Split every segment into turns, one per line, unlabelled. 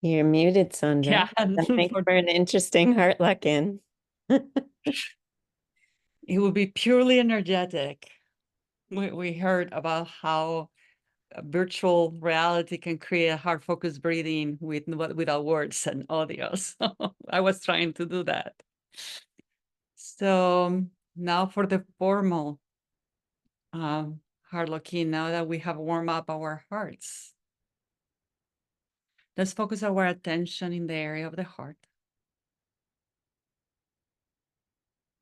You're muted, Sandra.
Yeah,
That makes for an interesting heart lock-in.
it will be purely energetic. We heard about how virtual reality can create heart focused breathing without words and audio. So I was trying to do that. So now for the formal heart lock-in, now that we have warmed up our hearts, let's focus our attention in the area of the heart.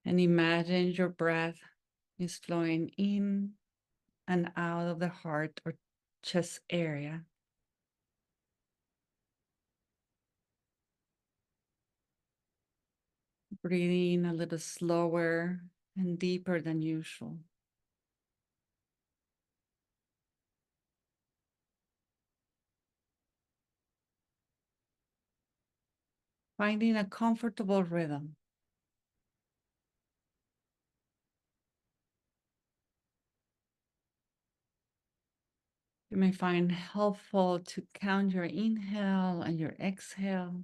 And imagine your breath is flowing in and out of the heart or chest area. Breathing a little slower and deeper than usual. Finding a comfortable rhythm. You may find helpful to count your inhale and your exhale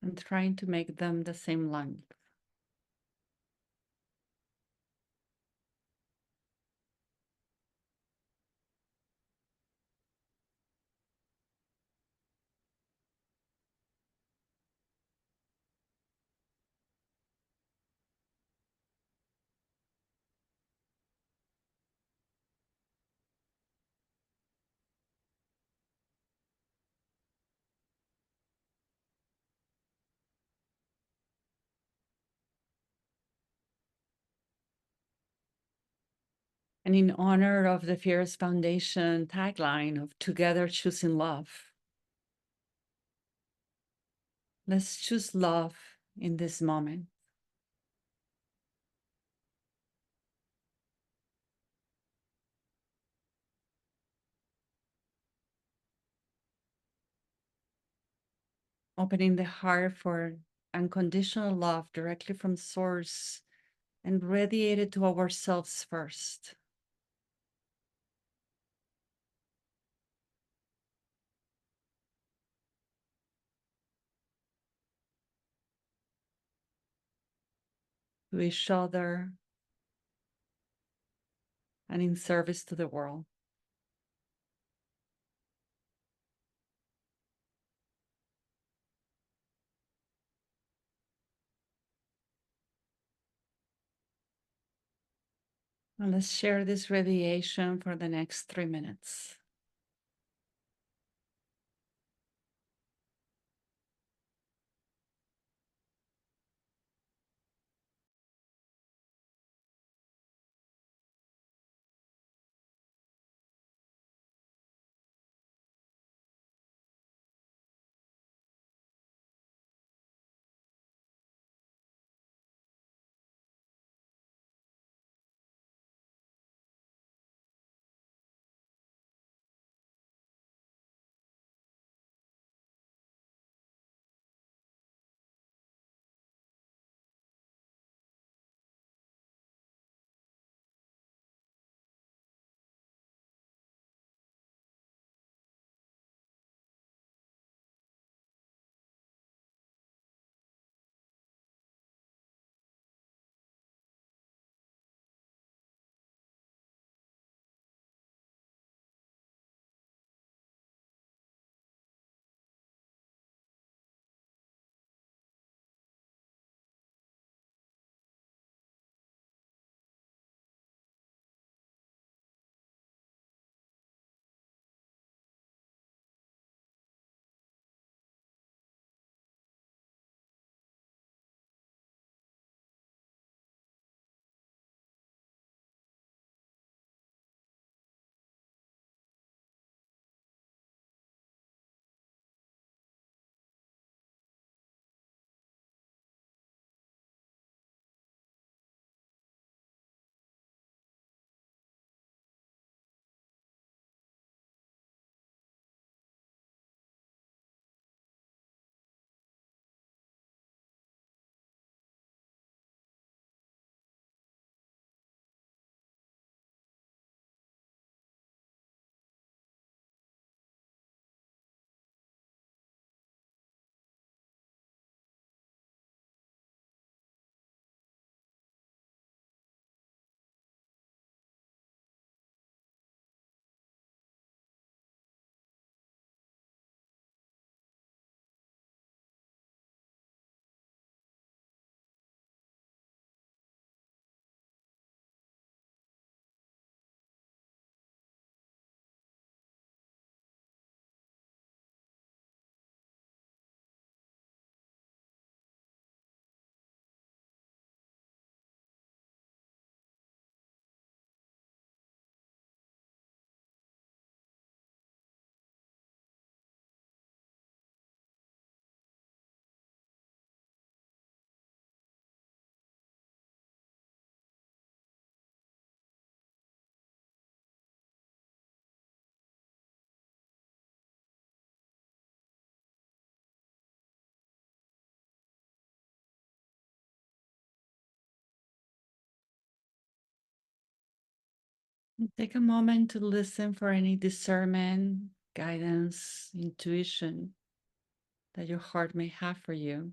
and trying to make them the same length. And in honor of the Fyera Foundation tagline of Together Choosing Love, let's choose love in this moment. Opening the heart for unconditional love directly from source and radiated to ourselves first. To each other and in service to the world. And let's share this radiation for the next 3 minutes. Take a moment to listen for any discernment, guidance, intuition that your heart may have for you.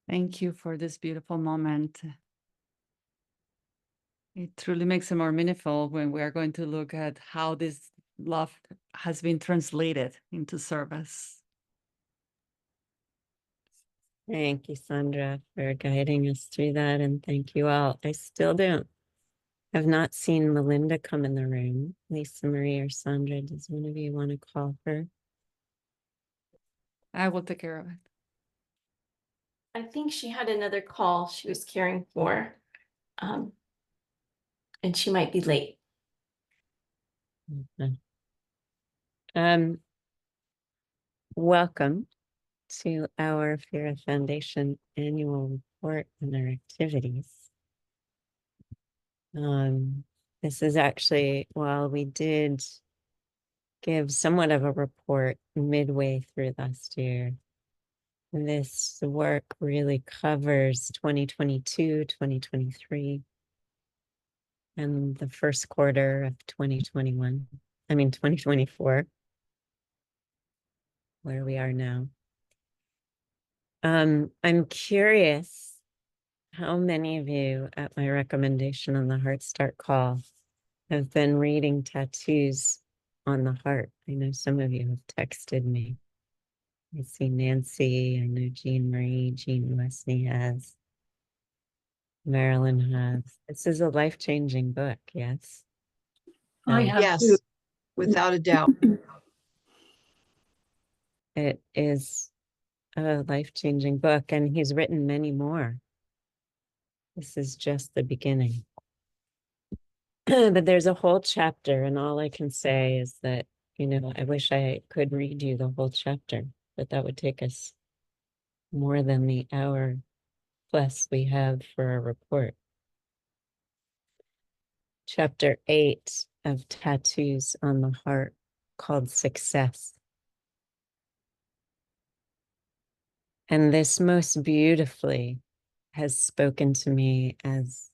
Thank you for this beautiful moment. It truly makes it more meaningful when we are going to look at how this love has been translated into service.
Thank you, Sandra, for guiding us through that. And thank you all. I still have not seen Melinda come in the room. Lisa Marie or Sandra, does one of you want to call her?
I will take care of it.
I think she had another call she was caring for. And she might be late.
Okay. Welcome to our Fyera Foundation annual report on our activities. This is actually, while we did give somewhat of a report midway through last year, this work really covers 2022, 2023, and the first quarter of 2024, where we are now. I'm curious how many of you, at my recommendation on the Heart Start call, have been reading Tattoos on the Heart. I know some of you have texted me. I see Nancy, I know Jean Marie, Jean Wesley has, Marilyn has. This is a life-changing book, yes?
I have
Yes,
too.
without a doubt.
It is a life-changing book, and he's written many more. This is just the beginning. But there's a whole chapter, and all I can say is that, I wish I could read you the whole chapter, but that would take us more than the hour plus we have for a report. Chapter 8 of Tattoos on the Heart, called Success. And this most beautifully has spoken to me as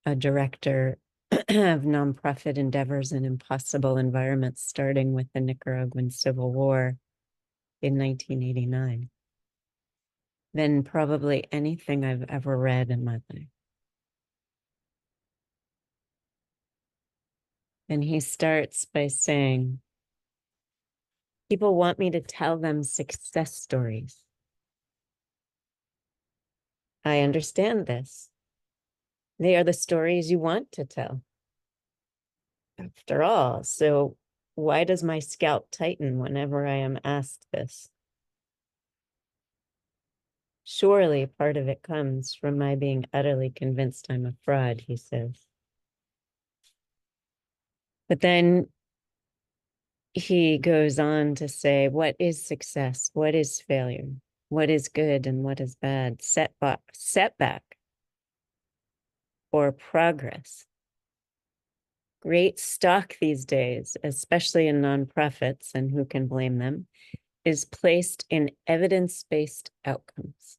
a director of nonprofit endeavors in impossible environments, starting with the Nicaraguan Civil War in 1989, than probably anything I've ever read in my life. And he starts by saying, people want me to tell them success stories. I understand this. They are the stories you want to tell. After all, so why does my scalp tighten whenever I am asked this? Surely part of it comes from my being utterly convinced I'm a fraud, he says. But then he goes on to say, what is success? What is failure? What is good and what is bad? Setback or progress? Great stock these days, especially in nonprofits, and who can blame them, is placed in evidence-based outcomes.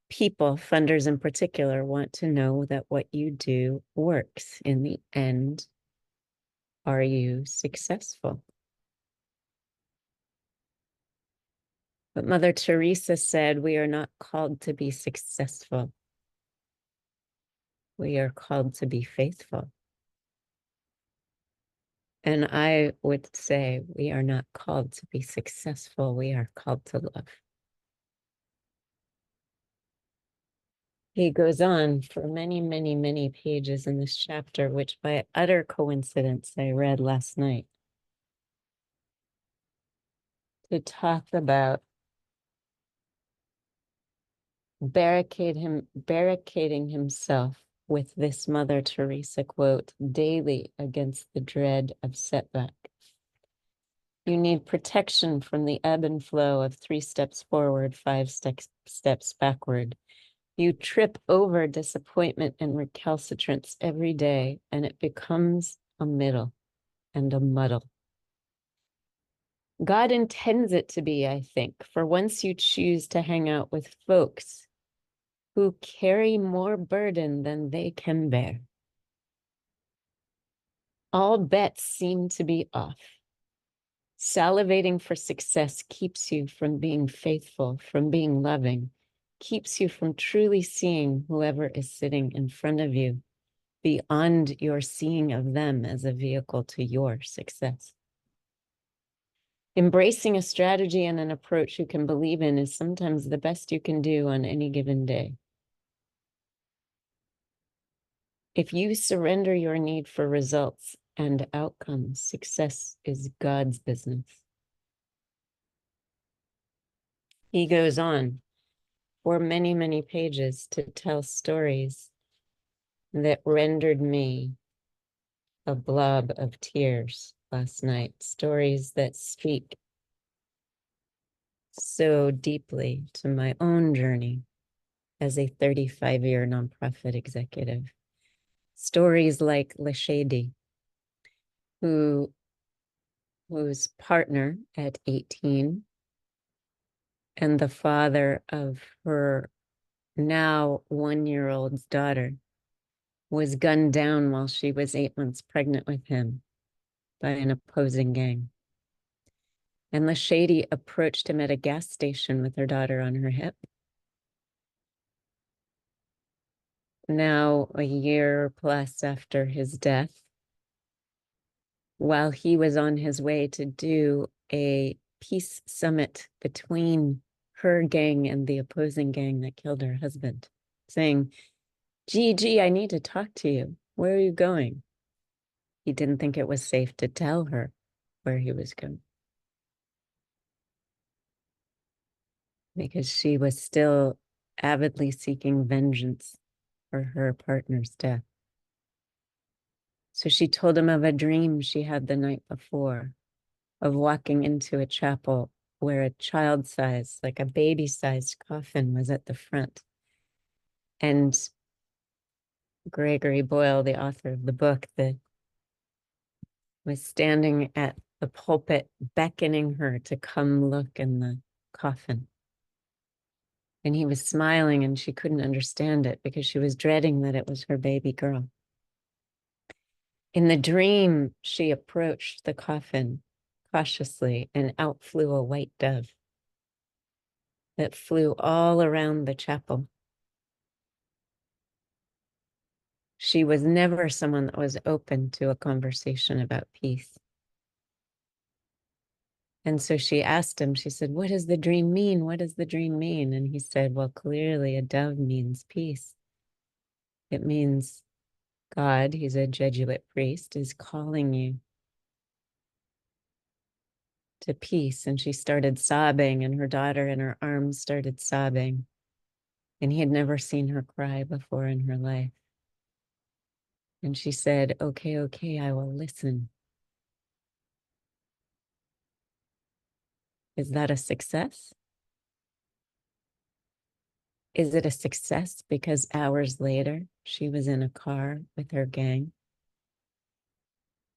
People, funders in particular, want to know that what you do works. In the end, are you successful? But Mother Teresa said, we are not called to be successful. We are called to be faithful. And I would say we are not called to be successful. We are called to love. He goes on for many, many, many pages in this chapter, which by utter coincidence I read last night, to talk about barricading himself with this Mother Teresa quote daily against the dread of setback. You need protection from the ebb and flow of 3 steps forward, 5 steps backward. You trip over disappointment and recalcitrance every day, and it becomes a middle and a muddle. God intends it to be, I think, for once you choose to hang out with folks who carry more burden than they can bear, all bets seem to be off. Salivating for success keeps you from being faithful, from being loving, keeps you from truly seeing whoever is sitting in front of you beyond your seeing of them as a vehicle to your success. Embracing a strategy and an approach you can believe in is sometimes the best you can do on any given day. If you surrender your need for results and outcomes, success is God's business. He goes on for many, many pages to tell stories that rendered me a blob of tears last night, stories that speak so deeply to my own journey as a 35-year nonprofit executive. Stories like Lashady, whose partner at 18 and the father of her now 1-year-old's daughter was gunned down while she was 8 months pregnant with him by an opposing gang. And Lashady approached him at a gas station with her daughter on her hip. Now, a year plus after his death, while he was on his way to do a peace summit between her gang and the opposing gang that killed her husband, saying, Gigi, I need to talk to you. Where are you going? He didn't think it was safe to tell her where he was going, because she was still avidly seeking vengeance for her partner's death. So she told him of a dream she had the night before of walking into a chapel where a child-sized, like a baby-sized coffin was at the front. And Gregory Boyle, the author of the book, was standing at the pulpit beckoning her to come look in the coffin. And he was smiling, and she couldn't understand it because she was dreading that it was her baby girl. In the dream, she approached the coffin cautiously, and out flew a white dove that flew all around the chapel. She was never someone that was open to a conversation about peace. And so she asked him, she said, what does the dream mean? What does the dream mean? And he said, well, clearly a dove means peace. It means God, he's a Jesuit priest, is calling you to peace. And she started sobbing, and her daughter in her arms started sobbing. And he had never seen her cry before in her life. And she said, okay, I will listen. Is that a success? Is it a success because hours later she was in a car with her gang,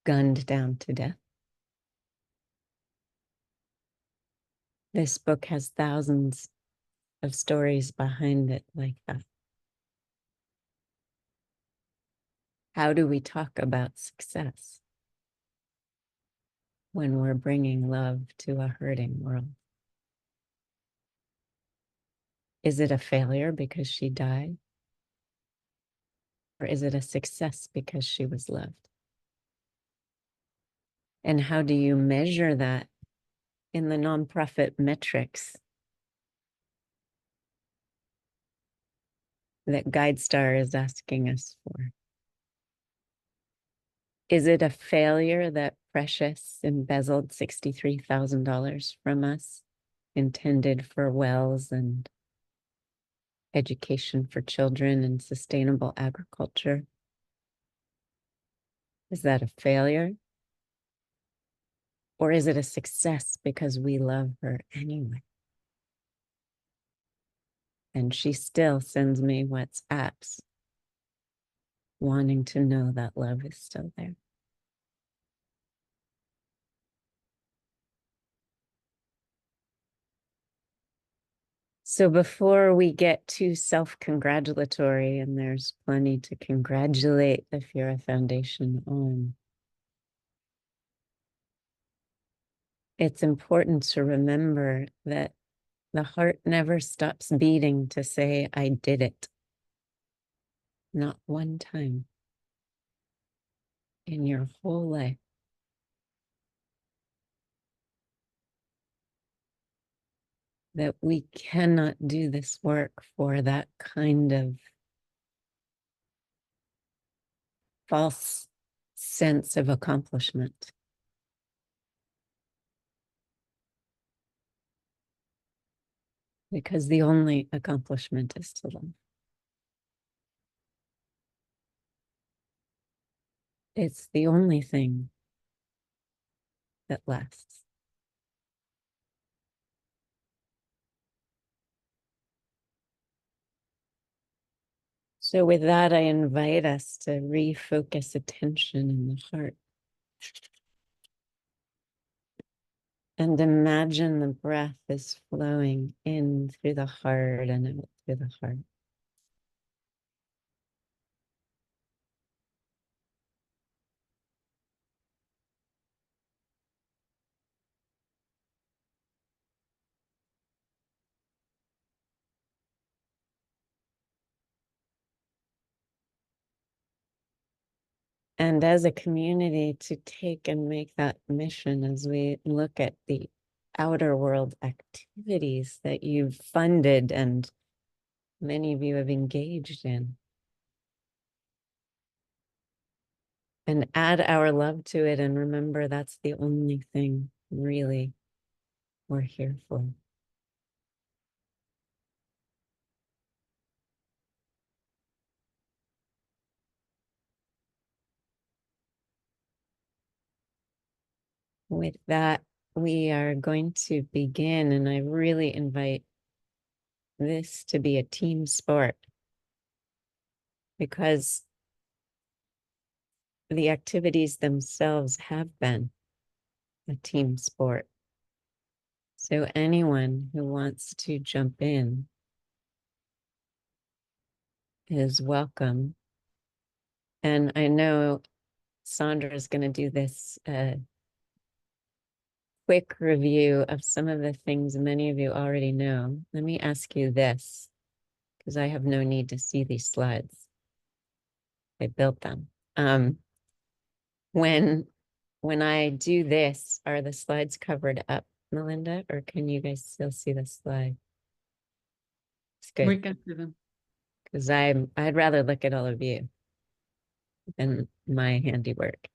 gunned down to death? This book has thousands of stories behind it like that. How do we talk about success when we're bringing love to a hurting world? Is it a failure because she died? Or is it a success because she was loved? And how do you measure that in the nonprofit metrics that Guide Star is asking us for? Is it a failure that Precious embezzled $63,000 from us, intended for wells and education for children and sustainable agriculture? Is that a failure? Or is it a success because we love her anyway? And she still sends me WhatsApps wanting to know that love is still there. So before we get too self-congratulatory, and there's plenty to congratulate the Fyera Foundation on, it's important to remember that the heart never stops beating to say, I did it. Not one time in your whole life. That we cannot do this work for that kind of false sense of accomplishment. Because the only accomplishment is to love. It's the only thing that lasts. So with that, I invite us to refocus attention in the heart. And imagine the breath is flowing in through the heart and out through the heart. And as a community, to take and make that mission as we look at the outer world activities that you've funded and many of you have engaged in. And add our love to it, and remember that's the only thing really we're here for. With that, we are going to begin, and I really invite this to be a team sport, because the activities themselves have been a team sport. So anyone who wants to jump in is welcome. And I know Sandra is going to do this quick review of some of the things many of you already know. Let me ask you this, because I have no need to see these slides. I built them. When I do this, are the slides covered up, Melinda, or can you guys still see the slide? It's good.
We can see them.
Because I'd rather look at all of you than my handiwork.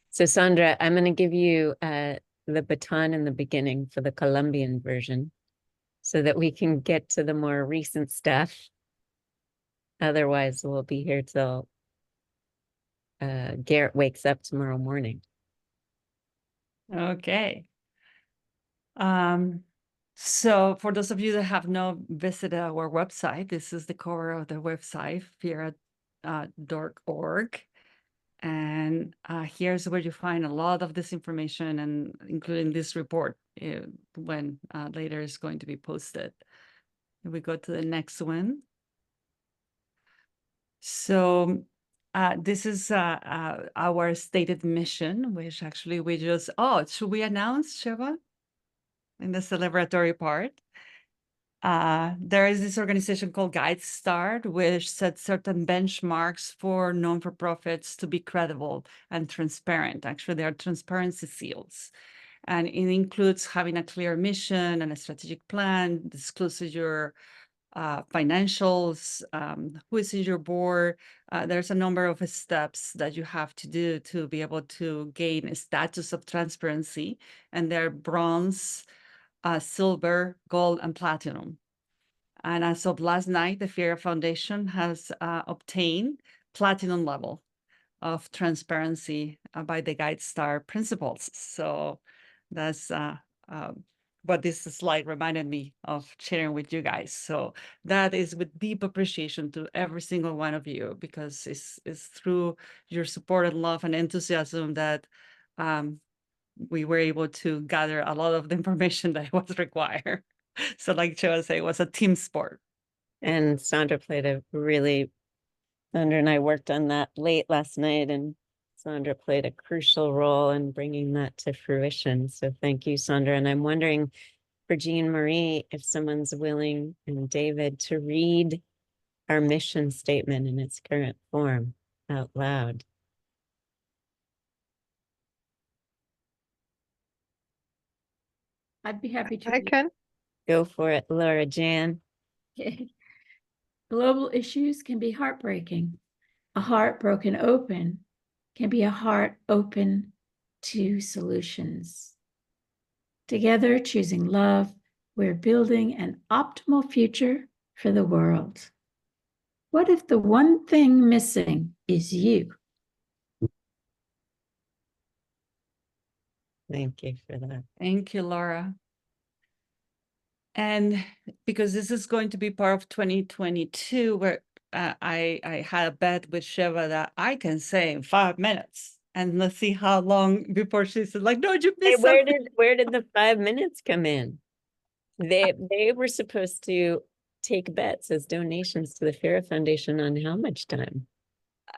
So Sandra, I'm going to give you the baton in the beginning for the Colombian version so that we can get to the more recent stuff. Otherwise, we'll be here till Garrett wakes up tomorrow morning.
Okay. So for those of you that have not visited our website, this is the cover of the website, Fyera.org. And here's where you find a lot of this information, and including this report when later is going to be posted. If we go to the next one. So this is our stated mission, which actually we just, should we announce, Sheva, in the celebratory part? There is this organization called Guide Star, which sets certain benchmarks for non-for-profits to be credible and transparent. Actually, they are transparency seals. And it includes having a clear mission and a strategic plan, disclosure financials, who is in your board. There's a number of steps that you have to do to be able to gain a status of transparency, and they're bronze, silver, gold, and platinum. And as of last night, the Fyera Foundation has obtained platinum level of transparency by the GuideStar principles. So that's what this slide reminded me of sharing with you guys. So that is with deep appreciation to every single one of you, because it's through your support and love and enthusiasm that we were able to gather a lot of the information that was required. So like Joe said, it was a team sport.
And Sandra and I worked on that late last night, and Sandra played a crucial role in bringing that to fruition. So thank you, Sandra. And I'm wondering for Jean Marie, if someone's willing, and David, to read our mission statement in its current form out loud.
I'd be happy to.
I can.
Go for it, Laura Jan.
Okay. Global issues can be heartbreaking. A heart broken open can be a heart open to solutions. Together, choosing love, we're building an optimal future for the world. What if the one thing missing is you?
Thank you for that.
Thank you, Laura. And because this is going to be part of 2022, where I had a bet with Shiva that I can say in 5 minutes, and let's see how long before she said, like, no, you
Hey,
missed
where
something.
did the 5 minutes come in? They were supposed to take bets as donations to the Fyera Foundation on how much time?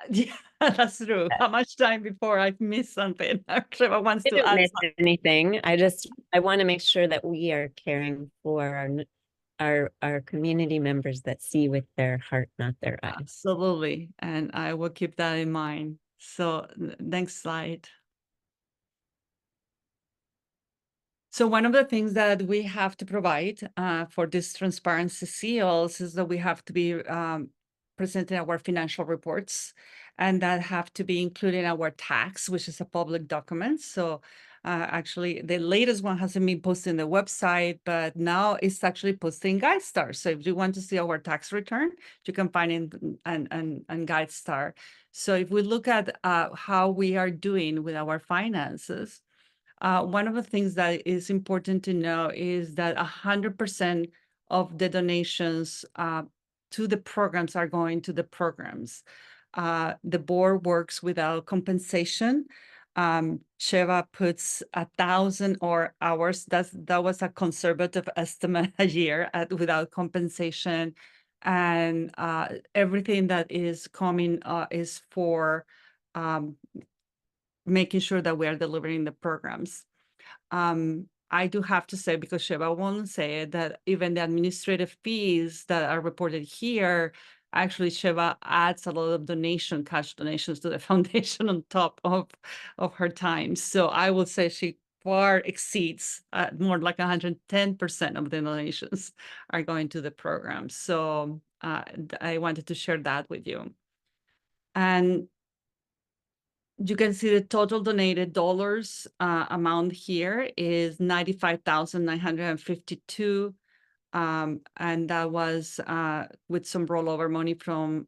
Yeah, that's true. How much time before I miss something? Shiva wants
I
to
didn't
add
miss
something.
anything. I want to make sure that we are caring for our community members that see with their heart, not their eyes.
Absolutely. And I will keep that in mind. So next slide. So one of the things that we have to provide for these transparency seals is that we have to be presenting our financial reports, and that have to be included in our tax, which is a public document. So actually, the latest one hasn't been posted in the website, but now it's actually posted in GuideStar. So if you want to see our tax return, you can find it in GuideStar. So if we look at how we are doing with our finances, one of the things that is important to know is that 100% of the donations to the programs are going to the programs. The board works without compensation. Sheva puts 1,000 hours. That was a conservative estimate a year without compensation, and everything that is coming is for making sure that we are delivering the programs. I do have to say, because Shiva won't say it, that even the administrative fees that are reported here, actually Shiva adds a lot of cash donations to the foundation on top of her time. So I would say she far exceeds more like 110% of the donations are going to the program. So I wanted to share that with you. And you can see the total donated dollars amount here is 95,952. And that was with some rollover money from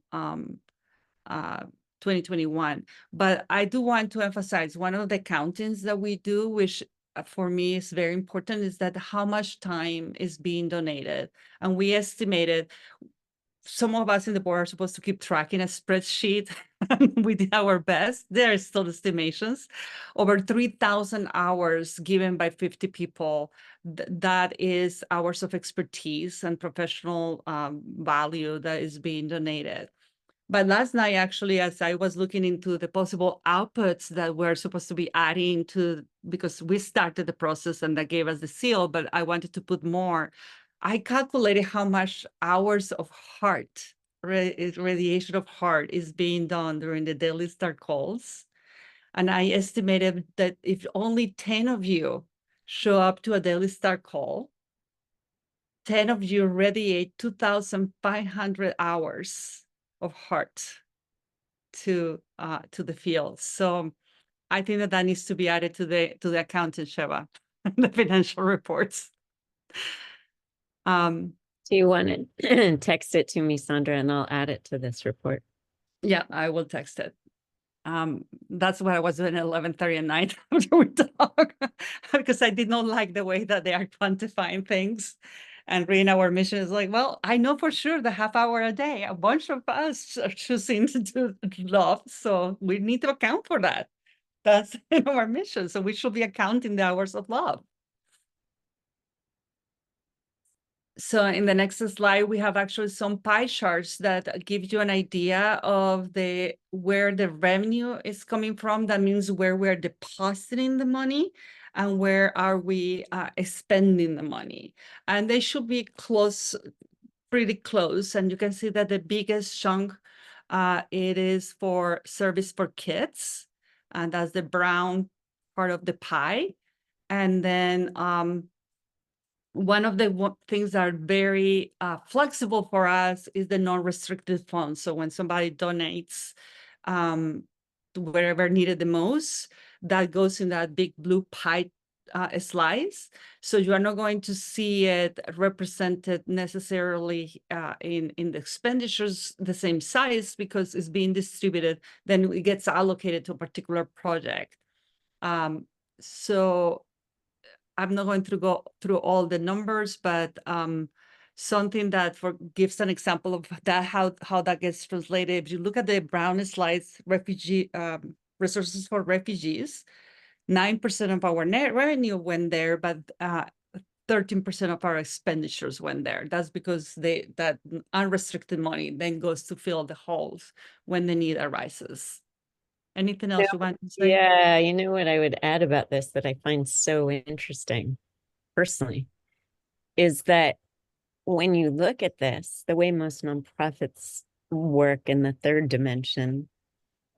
2021. But I do want to emphasize one of the countings that we do, which for me is very important, is that how much time is being donated. And we estimated, some of us in the board are supposed to keep tracking a spreadsheet. We did our best. There are still estimations. Over 3,000 hours given by 50 people. That is hours of expertise and professional value that is being donated. But last night, actually, as I was looking into the possible outputs that we're supposed to be adding to, because we started the process and that gave us the seal, but I wanted to put more. I calculated how much hours of heart, radiation of heart is being done during the Daily Star calls. And I estimated that if only 10 of you show up to a Daily Star call, 10 of you radiate 2,500 hours of heart to the field. So I think that needs to be added to the accountant, Sheva, the financial reports.
Do you want to text it to me, Sandra, and I'll add it to this report?
Yeah, I will text it. That's what I was doing at 11:30 at night after we talk, because I did not like the way that they are quantifying things. And reading our mission is like, well, I know for sure the half hour a day, a bunch of us are choosing to do love. So we need to account for that. That's in our mission. So we should be accounting the hours of love. So in the next slide, we have actually some pie charts that give you an idea of where the revenue is coming from. That means where we're depositing the money and where are we spending the money. And they should be pretty close. And you can see that the biggest chunk, it is for service for kids. And that's the brown part of the pie. And then one of the things that are very flexible for us is the non-restricted funds. So when somebody donates to wherever needed the most, that goes in that big blue pie slice. So you are not going to see it represented necessarily in the expenditures the same size, because it's being distributed, then it gets allocated to a particular project. So I'm not going to go through all the numbers, but something that gives an example of that, how that gets translated. If you look at the brown slides, refugee resources for refugees, 9% of our net revenue went there, but 13% of our expenditures went there. That's because that unrestricted money then goes to fill the holes when the need arises. Anything else you want to say?
Yeah, you know what I would add about this that I find so interesting personally is that when you look at this, the way most nonprofits work in the third dimension,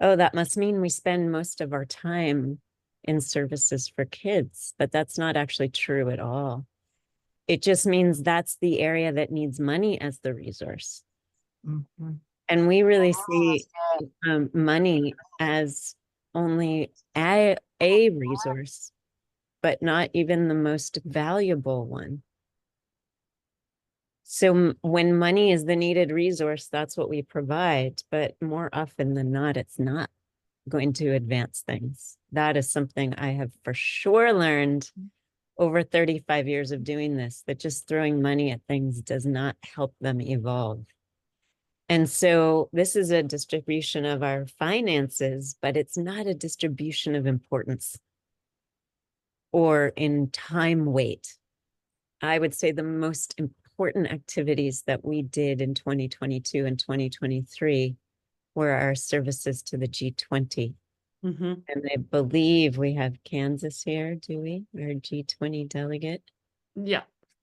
oh, that must mean we spend most of our time in services for kids, but that's not actually true at all. It just means that's the area that needs money as the resource.
Mm-hmm.
And we really see money as only a resource, but not even the most valuable one. So when money is the needed resource, that's what we provide. But more often than not, it's not going to advance things. That is something I have for sure learned over 35 years of doing this, that just throwing money at things does not help them evolve. And so this is a distribution of our finances, but it's not a distribution of importance or in time weight. I would say the most important activities that we did in 2022 and 2023 were our services to the G20.
Mm-hmm.
And I believe we have Kansas here, do we? Our G20 delegate.
Yeah,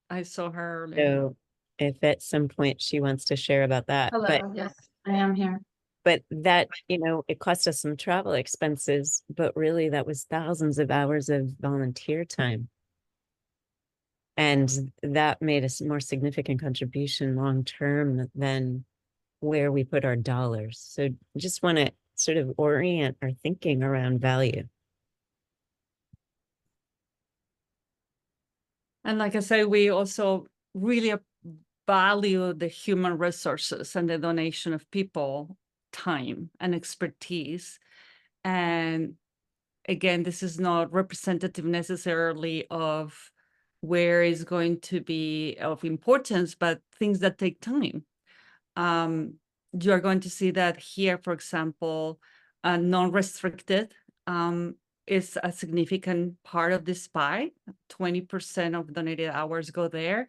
I saw her earlier.
So if at some point she wants to share about that.
Hello,
But
yes, I am here.
But that, you know, it cost us some travel expenses, but really that was thousands of hours of volunteer time. And that made a more significant contribution long-term than where we put our dollars. So just want to sort of orient our thinking around value.
And like I said, we also really value the human resources and the donation of people, time and expertise. And again, this is not representative necessarily of where is going to be of importance, but things that take time. You are going to see that here, for example, non-restricted is a significant part of this pie. 20% of donated hours go there.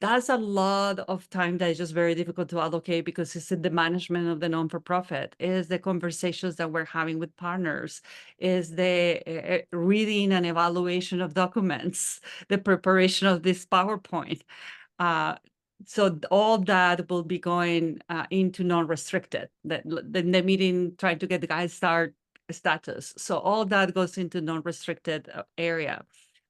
That's a lot of time that is just very difficult to allocate, because it's in the management of the non-for-profit, is the conversations that we're having with partners, is the reading and evaluation of documents, the preparation of this PowerPoint. So all that will be going into non-restricted, the meeting, trying to get the guys start status. So all that goes into non-restricted area.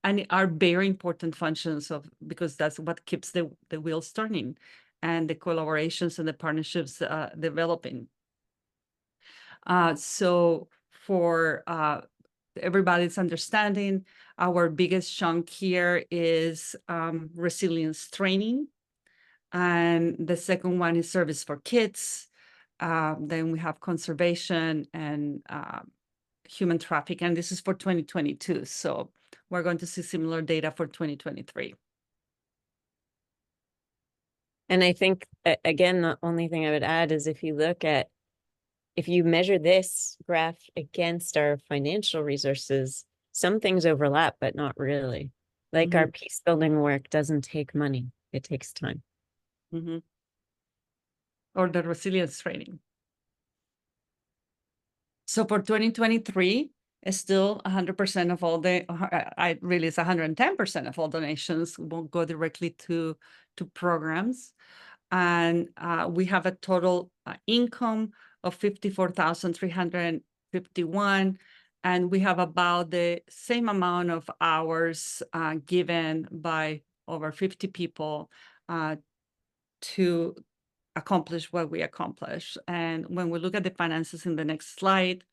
and are very important functions because that's what keeps the wheels turning and the collaborations and the partnerships developing. So for everybody's understanding, our biggest chunk here is resilience training. And the second one is service for kids. Then we have conservation and human trafficking, and this is for 2022. So we're going to see similar data for 2023.
And I think, again, the only thing I would add is if you measure this graph against our financial resources, some things overlap, but not really. Like our peace building work doesn't take money, it takes time.
Or the resilience training. So for 2023, it's still 100% of all the, really it's 110% of all donations will go directly to programs. And we have a total income of 54,351. And we have about the same amount of hours given by over 50 people to accomplish what we accomplish. And when we look at the finances in the next slide.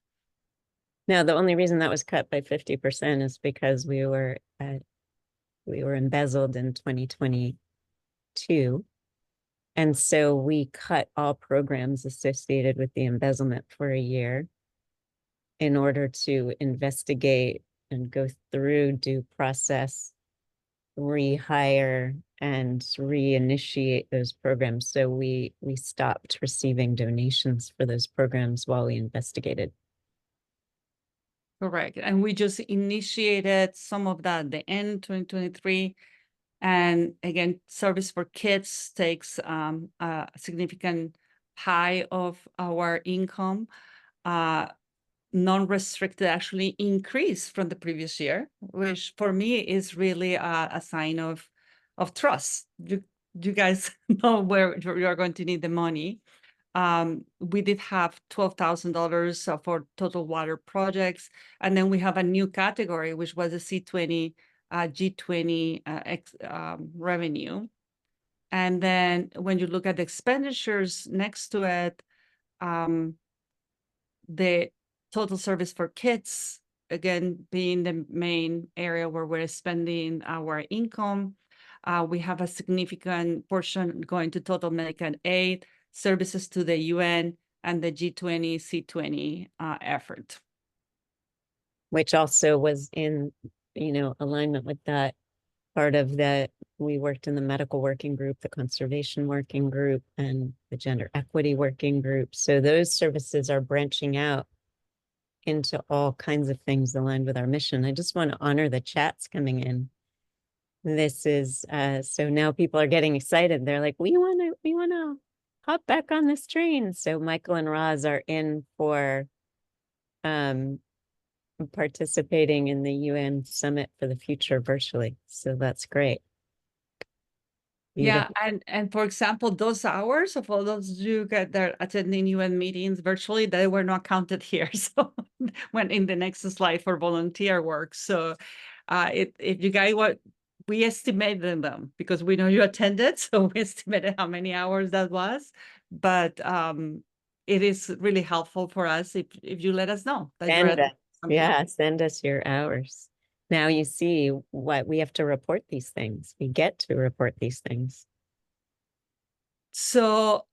Now, the only reason that was cut by 50% is because we were embezzled in 2022. And so we cut all programs associated with the embezzlement for a year in order to investigate and go through due process, rehire, and reinitiate those programs. So we stopped receiving donations for those programs while we investigated.
Correct. And we just initiated some of that at the end of 2023. And again, service for kids takes a significant pie of our income. Non-restricted actually increased from the previous year, which for me is really a sign of trust. You guys know where you are going to need the money. We did have $12,000 for total water projects. And then we have a new category, which was the C20, G20 revenue. And then when you look at the expenditures next to it, the total service for kids, again, being the main area where we're spending our income, we have a significant portion going to total medical aid, services to the UN, and the G20, C20 effort.
Which also was in, alignment with that part of that. We worked in the medical working group, the conservation working group, and the gender equity working group. So those services are branching out into all kinds of things aligned with our mission. I just want to honor the chats coming in. This is, so now people are getting excited. They're like, we want to hop back on this train. So Michael and Roz are in for participating in the UN Summit for the Future virtually. So that's great.
Yeah, and for example, those hours of all those you get there attending UN meetings virtually, they were not counted here. So when in the next slide for volunteer work. So if you guys want, we estimated them because we know you attended. So we estimated how many hours that was. But it is really helpful for us if you let us know that you're at
yeah, send us your hours. Now you see what we have to report these things. We get to report these things.
So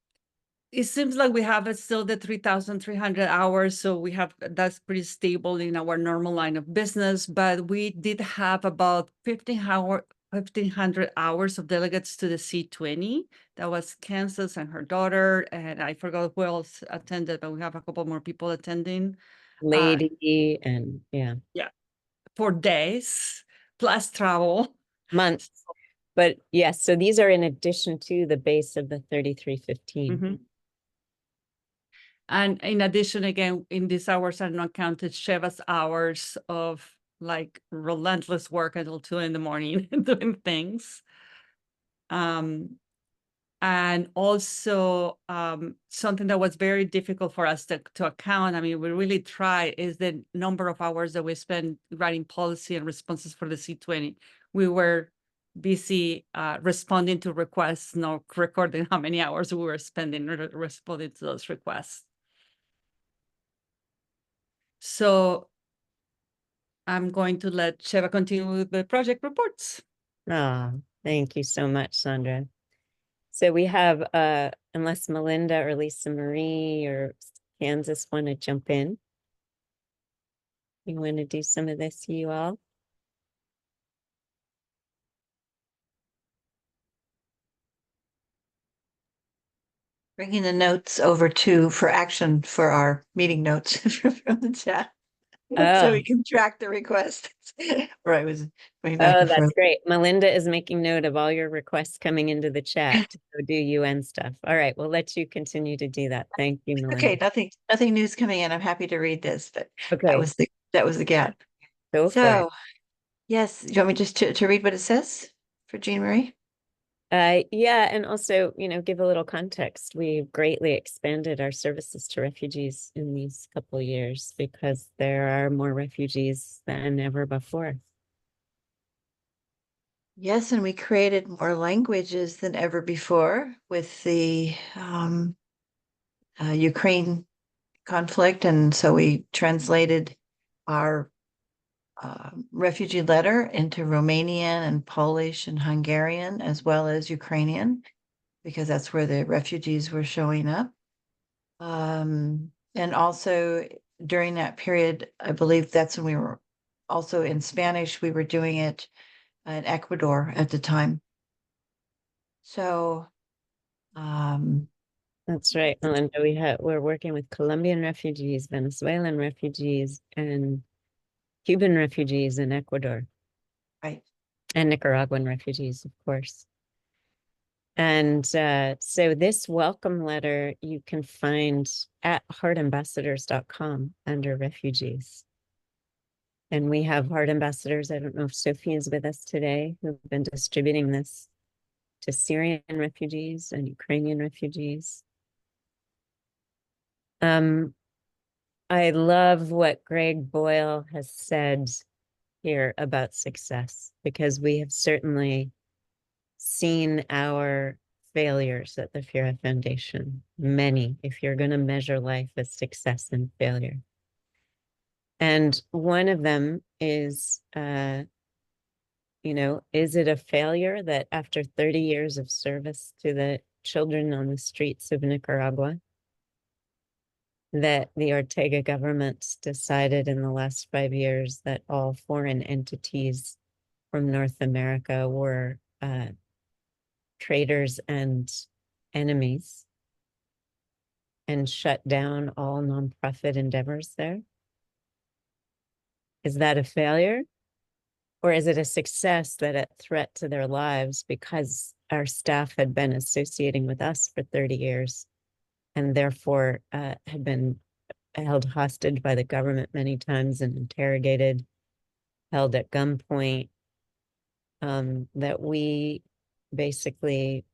it seems like we have still the 3,300 hours. So we have, that's pretty stable in our normal line of business, but we did have about 1,500 hours of delegates to the C20. That was Kansas and her daughter, and I forgot who else attended, but we have a couple more people attending.
Lady and yeah.
4 days plus travel.
Months. But yes, so these are in addition to the base of the 3,315.
And in addition, again, in these hours are not counted Sheva's hours of like relentless work until 2 in the morning doing things. And also something that was very difficult for us to account, I mean, we really try, is the number of hours that we spend writing policy and responses for the C20. We were busy responding to requests, not recording how many hours we were spending responding to those requests. So I'm going to let Sheva continue with the project reports.
Oh, thank you so much, Sandra. So we have, unless Melinda or Lisa Marie or Kansas want to jump in. You want to do some of this, you all?
Bringing the notes over for action for our meeting notes from the chat. So
Oh.
we can track the request. Or I was going back
Oh,
and
that's
forth.
great. Melinda is making note of all your requests coming into the chat to go do UN stuff. All right, we'll let you continue to do that. Thank you, Melinda.
Okay, nothing new's coming in. I'm happy to read this, but
Okay,
that was the gap.
go for it.
So, yes, do you want me just to read what it says for Jean Marie?
Yeah, and also, give a little context. We've greatly expanded our services to refugees in these couple years because there are more refugees than ever before.
Yes, and we created more languages than ever before with the Ukraine conflict, and so we translated our refugee letter into Romanian and Polish and Hungarian, as well as Ukrainian, because that's where the refugees were showing up. And also during that period, I believe that's when we were also in Spanish, we were doing it in Ecuador at the time. So,
That's right, Melinda. We're working with Colombian refugees, Venezuelan refugees, and Cuban refugees in Ecuador.
right.
And Nicaraguan refugees, of course. And so this welcome letter you can find at HeartAmbassadors.com under refugees. And we have Heart Ambassadors. I don't know if Sophie is with us today, who've been distributing this to Syrian refugees and Ukrainian refugees. I love what Greg Boyle has said here about success, because we have certainly seen our failures at the Fyera Foundation. Many, if you're going to measure life as success and failure. And one of them is, is it a failure that after 30 years of service to the children on the streets of Nicaragua, that the Ortega government decided in the last 5 years that all foreign entities from North America were traitors and enemies, and shut down all nonprofit endeavors there? Is that a failure? Or is it a success that a threat to their lives because our staff had been associating with us for 30 years and therefore had been held hostage by the government many times and interrogated, held at gunpoint, that we basically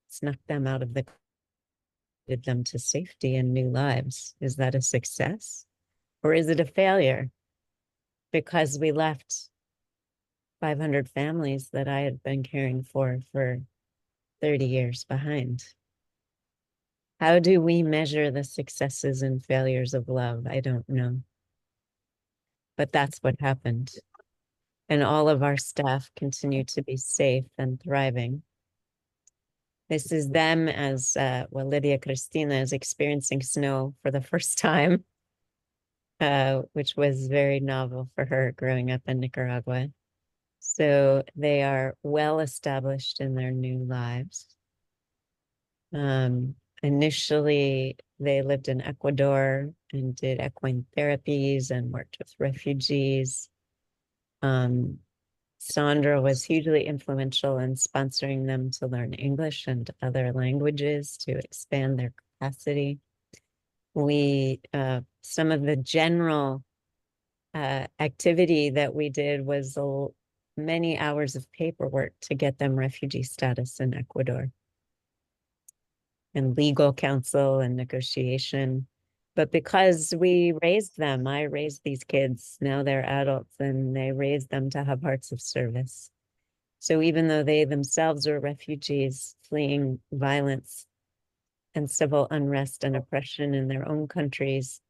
snuck them out of them to safety and new lives? Is that a success? Or is it a failure because we left 500 families that I had been caring for 30 years behind? How do we measure the successes and failures of love? I don't know. But that's what happened. And all of our staff continue to be safe and thriving. This is them as, Lydia Cristina is experiencing snow for the first time, which was very novel for her growing up in Nicaragua. So they are well established in their new lives. Initially, they lived in Ecuador and did equine therapies and worked with refugees. Sandra was hugely influential in sponsoring them to learn English and other languages to expand their capacity. Some of the general activity that we did was many hours of paperwork to get them refugee status in Ecuador. and legal counsel and negotiation. But because we raised them, I raised these kids, now they're adults, and they raised them to have hearts of service. So even though they themselves were refugees fleeing violence and civil unrest and oppression in their own countries,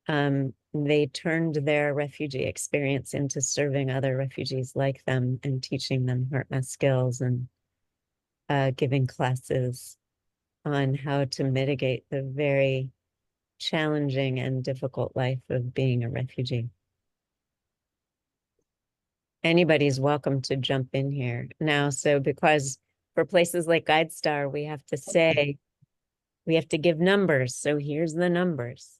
they turned their refugee experience into serving other refugees like them and teaching them heart math skills and giving classes on how to mitigate the very challenging and difficult life of being a refugee. Anybody's welcome to jump in here now. So because for places like GuideStar, we have to say, we have to give numbers. So here's the numbers.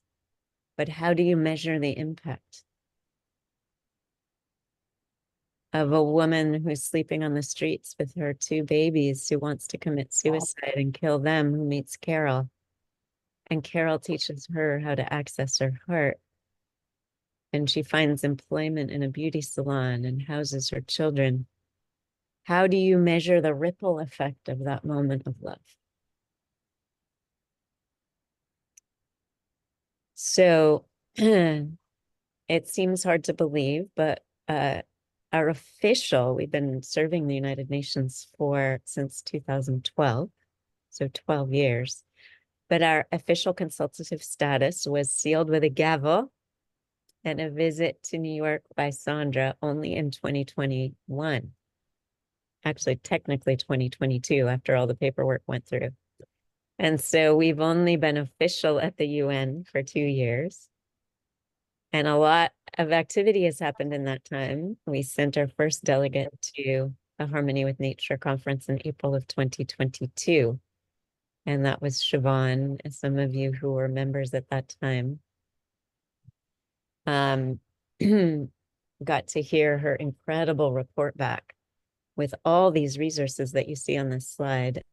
But how do you measure the impact of a woman who's sleeping on the streets with her 2 babies, who wants to commit suicide and kill them, who meets Carol? And Carol teaches her how to access her heart. And she finds employment in a beauty salon and houses her children. How do you measure the ripple effect of that moment of love? So it seems hard to believe, but our official, we've been serving the United Nations since 2012, so 12 years. But our official consultative status was sealed with a gavel and a visit to New York by Sandra only in 2021. Actually, technically 2022, after all the paperwork went through. And so we've only been official at the UN for 2 years. And a lot of activity has happened in that time. We sent our first delegate to a Harmony with Nature conference in April of 2022. And that was Siobhan, and some of you who were members at that time. Got to hear her incredible report back with all these resources that you see on this slide.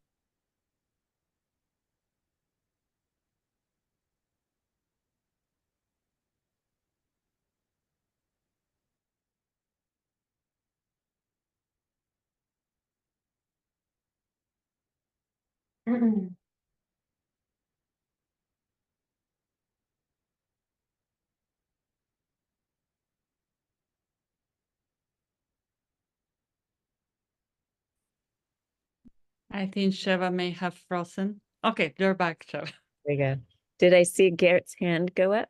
I think Sheva may have frozen. Okay, you're back, Sheva.
There you go. Did I see Garrett's hand go up?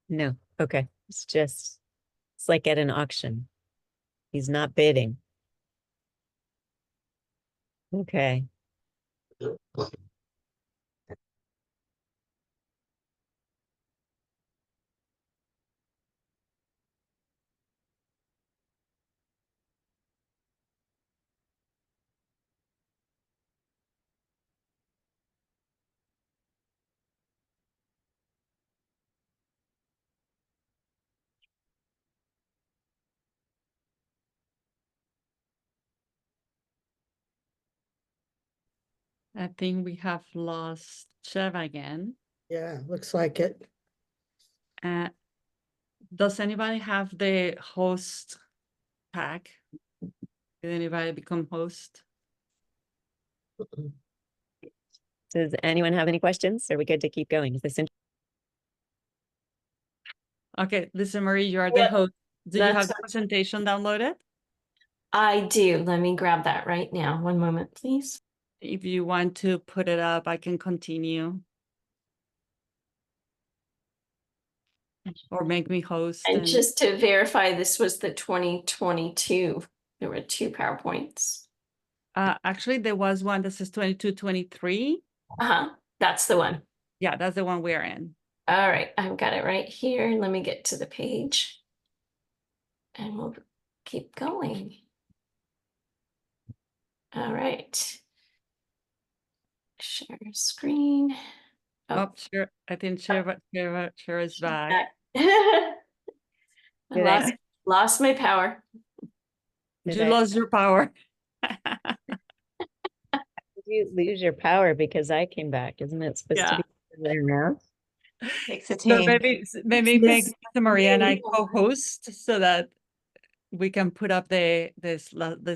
No. Okay. It's like at an auction. He's not bidding. Okay.
I think we have lost Sheva again.
Yeah, looks like it.
Uh, does anybody have the host pack? Did anybody become host?
Does anyone have any questions? Are we good to keep going? Is this
Okay, Lisa Marie, you are the
Yep,
host. Do you have
that's-
the presentation downloaded?
I do. Let me grab that right now. One moment, please.
If you want to put it up, I can continue. Or make me host.
And just to verify, this was the 2022. There were 2 PowerPoints.
Actually, there was one that says 22-23.
That's the one.
Yeah, that's the one we're in.
All right, I've got it right here. Let me get to the page. And we'll keep going. All right. Share screen.
Oh, sure. I think Sheva is back.
I
Did I-
lost my power.
Did
You
I-
lost your power.
Did you lose your power because I came back? Isn't it supposed
Yeah.
to be there now?
Takes a
So
team.
maybe make
This-
Lisa Maria and I co-host so that we can put up the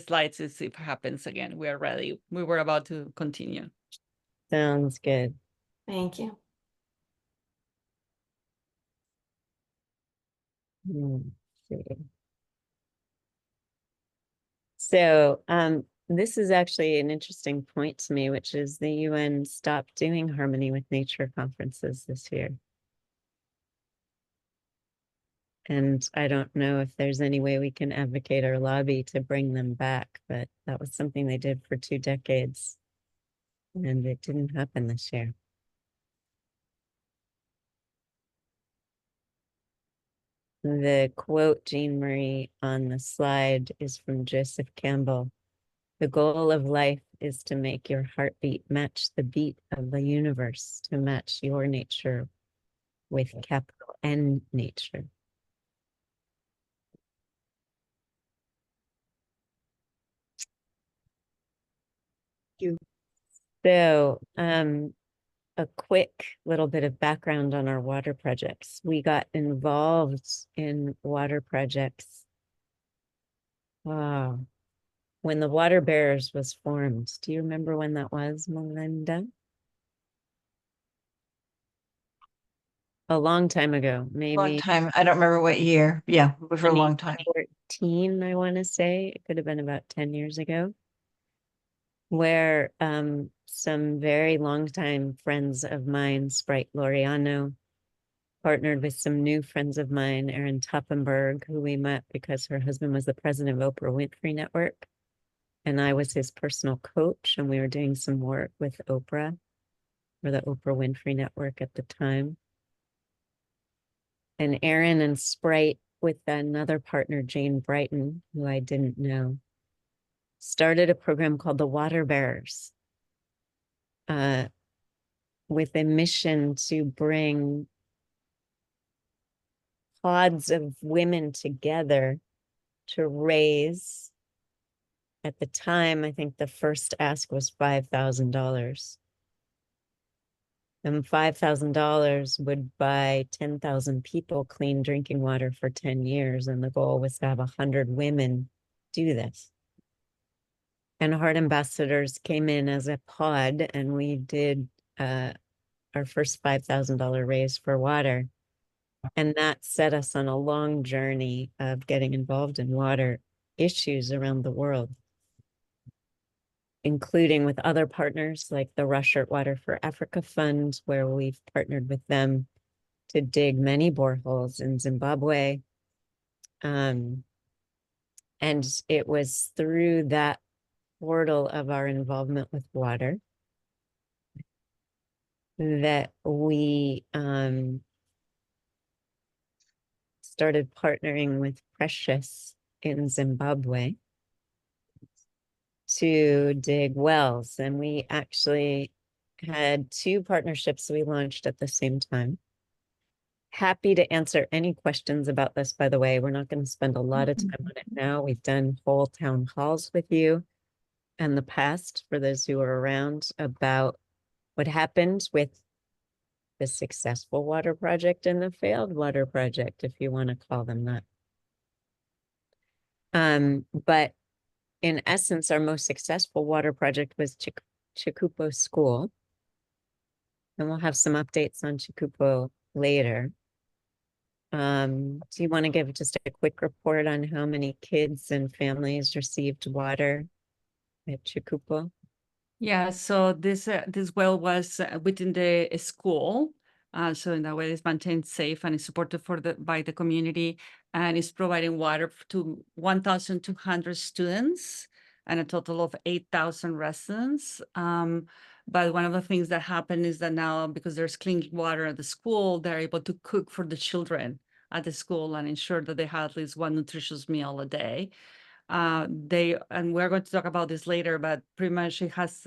slides if it happens again. We are ready. We were about to continue.
Sounds good.
Thank you.
Let's see. So, this is actually an interesting point to me, which is the UN stopped doing Harmony with Nature conferences this year. And I don't know if there's any way we can advocate or lobby to bring them back, but that was something they did for 2 decades. And it didn't happen this year. The quote, Jean Marie, on the slide is from Joseph Campbell. The goal of life is to make your heartbeat match the beat of the universe, to match your nature with capital N nature. So, a quick little bit of background on our water projects. We got involved in water projects when the Water Bearers was formed. Do you remember when that was, Melinda? A long time ago,
Long
maybe
time. I don't remember what year. Yeah, but for a long time.
2014, I want to say. It could have been about 10 years ago, where some very longtime friends of mine, Sprite Loriano, partnered with some new friends of mine, Erin Toppenberg, who we met because her husband was the president of Oprah Winfrey Network. And I was his personal coach, and we were doing some work with Oprah, or the Oprah Winfrey Network at the time. And Erin and Sprite, with another partner, Jane Brighton, who I didn't know, started a program called the Water Bearers, with a mission to bring pods of women together to raise, at the time, I think the first ask was $5,000. And $5,000 would buy 10,000 people clean drinking water for 10 years. And the goal was to have 100 women do this. And HeartAmbassadors came in as a pod, and we did our first $5,000 raise for water. And that set us on a long journey of getting involved in water issues around the world, including with other partners like the Rushert Water for Africa Fund, where we've partnered with them to dig many boreholes in Zimbabwe. And it was through that portal of our involvement with water that we started partnering with Precious in Zimbabwe to dig wells. And we actually had 2 partnerships we launched at the same time. Happy to answer any questions about this, by the way. We're not going to spend a lot of time on it now. We've done whole town halls with you in the past, for those who are around, about what happened with the successful water project and the failed water project, if you want to call them that. But in essence, our most successful water project was Chikupo School. And we'll have some updates on Chikupo later. Do you want to give just a quick report on how many kids and families received water at Chikupo?
Yeah, so this well was within the school, so in that way it's maintained safe and is supported by the community, and is providing water to 1,200 students and a total of 8,000 residents. But one of the things that happened is that now, because there's clean water at the school, they're able to cook for the children at the school and ensure that they have at least one nutritious meal a day. And we're going to talk about this later, but pretty much it has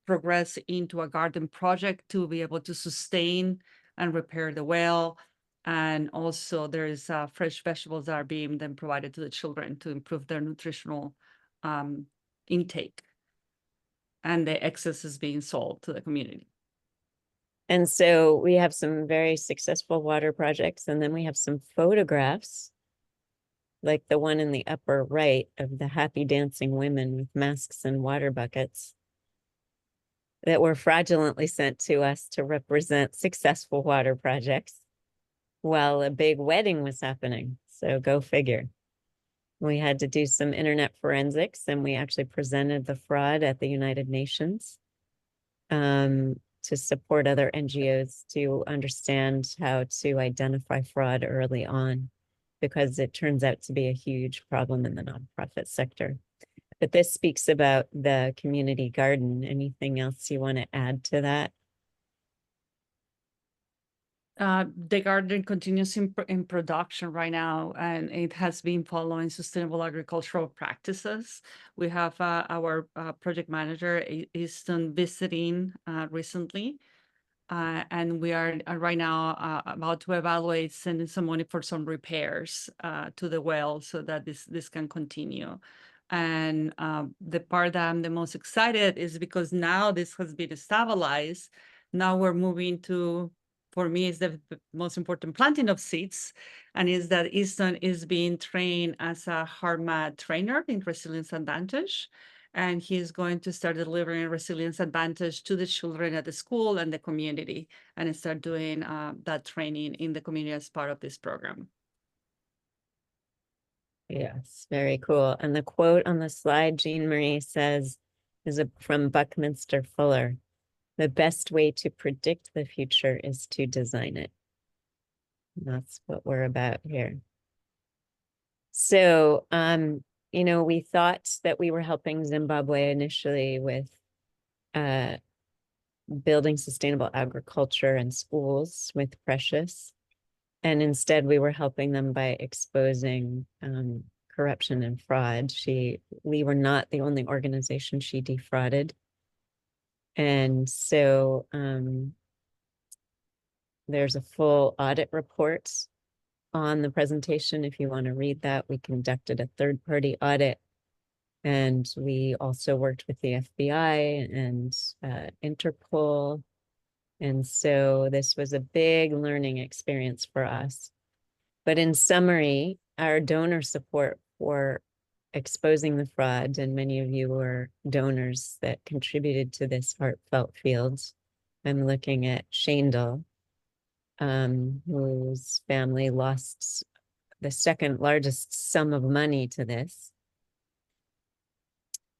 progressed into a garden project to be able to sustain and repair the well. And also there is fresh vegetables that are being then provided to the children to improve their nutritional intake. And the excess is being sold to the community.
And so we have some very successful water projects, and then we have some photographs like the one in the upper right of the happy dancing women with masks and water buckets that were fraudulently sent to us to represent successful water projects while a big wedding was happening. So go figure. We had to do some internet forensics, and we actually presented the fraud at the United Nations to support other NGOs to understand how to identify fraud early on, because it turns out to be a huge problem in the nonprofit sector. But this speaks about the community garden. Anything else you want to add to that?
The garden continues in production right now, and it has been following sustainable agricultural practices. We have our project manager, Easton, visiting recently. And we are right now about to evaluate sending some money for some repairs to the well so that this can continue. And the part that I'm the most excited is because now this has been stabilized. Now we're moving to, for me, is the most important planting of seeds, and is that Easton is being trained as a HeartMath trainer in Resilience Advantage. And he's going to start delivering Resilience Advantage to the children at the school and the community, and start doing that training in the community as part of this program.
Yes, very cool. And the quote on the slide, Jean Marie says, is from Buckminster Fuller. The best way to predict the future is to design it. And that's what we're about here. So, you know, we thought that we were helping Zimbabwe initially with building sustainable agriculture and schools with Precious. And instead we were helping them by exposing corruption and fraud. We were not the only organization she defrauded. And so there's a full audit report on the presentation. If you want to read that, we conducted a third-party audit, and we also worked with the FBI and Interpol. And so this was a big learning experience for us. But in summary, our donor support for exposing the fraud, and many of you were donors that contributed to this heartfelt field. I'm looking at Shandel, whose family lost the second largest sum of money to this.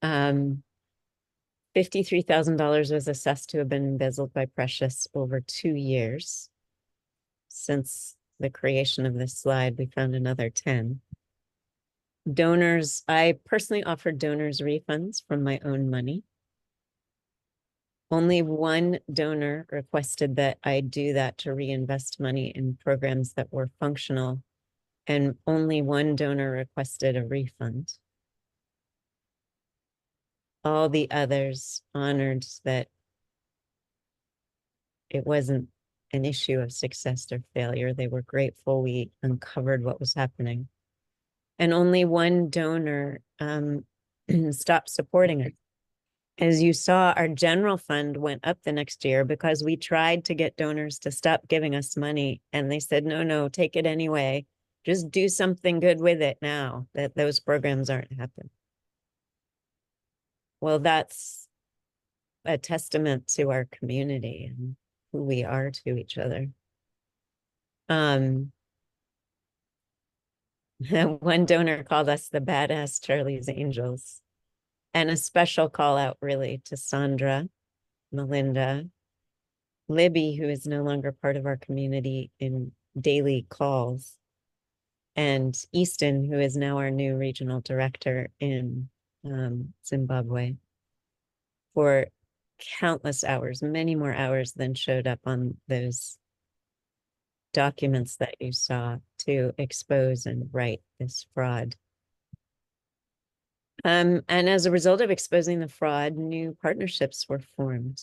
$53,000 was assessed to have been embezzled by Precious over 2 years. Since the creation of this slide, we found another 10. Donors, I personally offered donors refunds from my own money. Only one donor requested that I do that to reinvest money in programs that were functional, and only one donor requested a refund. All the others honored that it wasn't an issue of success or failure. They were grateful we uncovered what was happening. And only one donor stopped supporting it. As you saw, our general fund went up the next year because we tried to get donors to stop giving us money. And they said, no, take it anyway. Just do something good with it now that those programs aren't happening. Well, that's a testament to our community and who we are to each other. One donor called us the badass Charlie's Angels. And a special call out really to Sandra, Melinda, Libby, who is no longer part of our community in daily calls, and Easton, who is now our new regional director in Zimbabwe, for countless hours, many more hours than showed up on those documents that you saw to expose and write this fraud. And as a result of exposing the fraud, new partnerships were formed.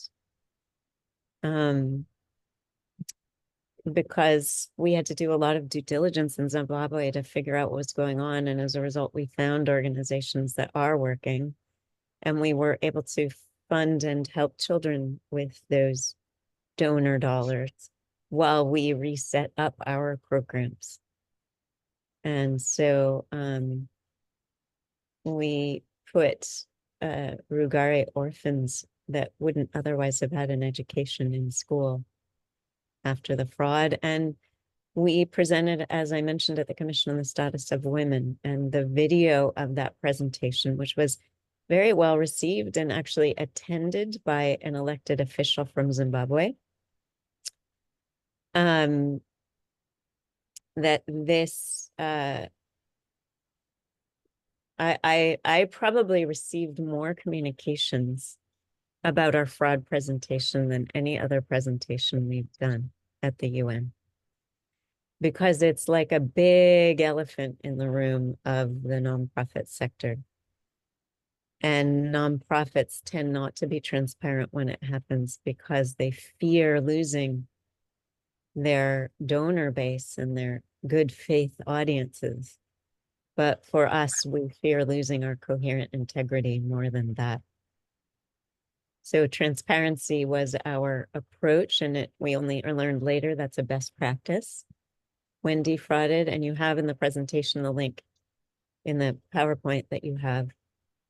Because we had to do a lot of due diligence in Zimbabwe to figure out what was going on. And as a result, we found organizations that are working, and we were able to fund and help children with those donor dollars while we reset up our programs. And so we put Rugare orphans that wouldn't otherwise have had an education in school after the fraud. And we presented, as I mentioned, at the Commission on the Status of Women, and the video of that presentation, which was very well received and actually attended by an elected official from Zimbabwe. That this, I probably received more communications about our fraud presentation than any other presentation we've done at the UN, because it's like a big elephant in the room of the nonprofit sector. And nonprofits tend not to be transparent when it happens because they fear losing their donor base and their good faith audiences. But for us, we fear losing our coherent integrity more than that. So transparency was our approach, and we only learned later that's a best practice when defrauded. And you have in the presentation the link in the PowerPoint that you have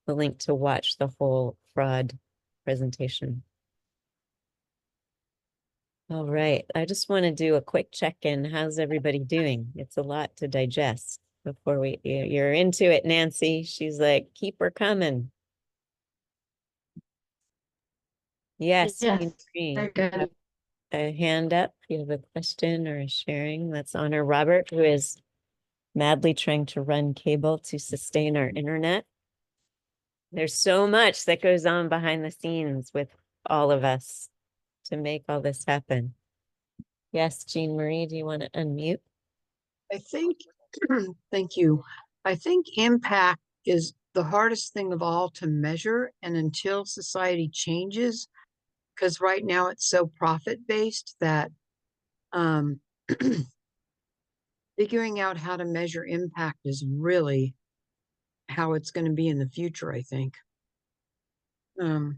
the link to watch the whole fraud presentation. All right, I just want to do a quick check-in. How's everybody doing? It's a lot to digest before you're into it, Nancy. She's like, keep her coming. Yes,
Yes,
Jean Marie,
very good.
have a hand up. You have a question or a sharing. Let's honor Robert, who is madly trying to run cable to sustain our internet. There's so much that goes on behind the scenes with all of us to make all this happen. Yes, Jean Marie, do you want to unmute?
I think, thank you. I think impact is the hardest thing of all to measure. And until society changes, because right now it's so profit-based that figuring out how to measure impact is really how it's going to be in the future, I think. I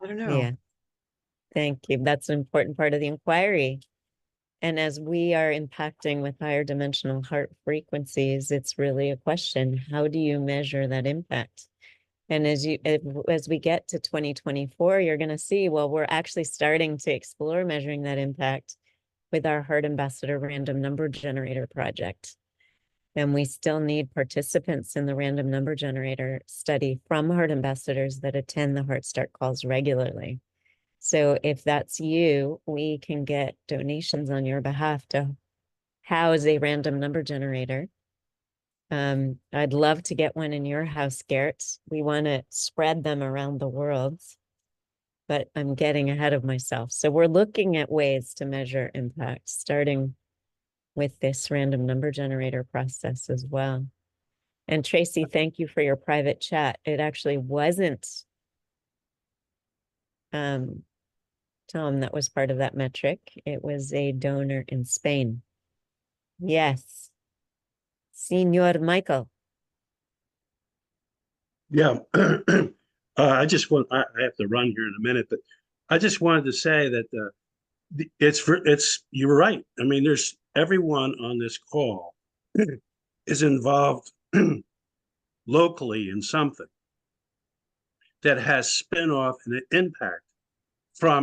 don't know.
Yeah, thank you. That's an important part of the inquiry. And as we are impacting with higher dimensional heart frequencies, it's really a question, how do you measure that impact? And as we get to 2024, you're going to see, well, we're actually starting to explore measuring that impact with our HeartAmbassador random number generator project. And we still need participants in the random number generator study from HeartAmbassadors that attend the Heart Start calls regularly. So if that's you, we can get donations on your behalf to house a random number generator. I'd love to get one in your house, Gert. We want to spread them around the world, but I'm getting ahead of myself. So we're looking at ways to measure impact, starting with this random number generator process as well. And Tracy, thank you for your private chat. It actually wasn't Tom that was part of that metric. It was a donor in Spain. Yes. Senor Michael.
Yeah, I have to run here in a minute, but I just wanted to say that you were right. I mean, there's everyone on this call is involved locally in something that has spin-off and an impact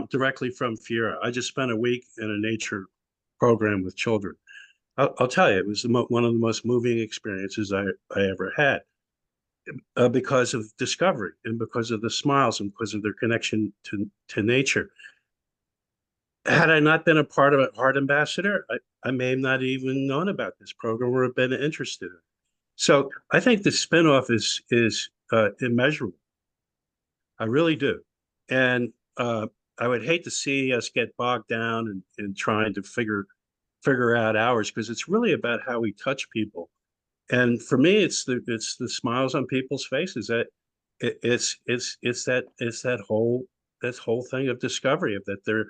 directly from Fyera. I just spent a week in a nature program with children. I'll tell you, it was one of the most moving experiences I ever had. Because of discovery and because of the smiles and because of their connection to nature. Had I not been a part of a Heart Ambassador, I may have not even known about this program or have been interested in it. So I think the spinoff is immeasurable. I really do. And I would hate to see us get bogged down in trying to figure out ours, because it's really about how we touch people. And for me, it's the smiles on people's faces. That it's that whole thing of discovery, of that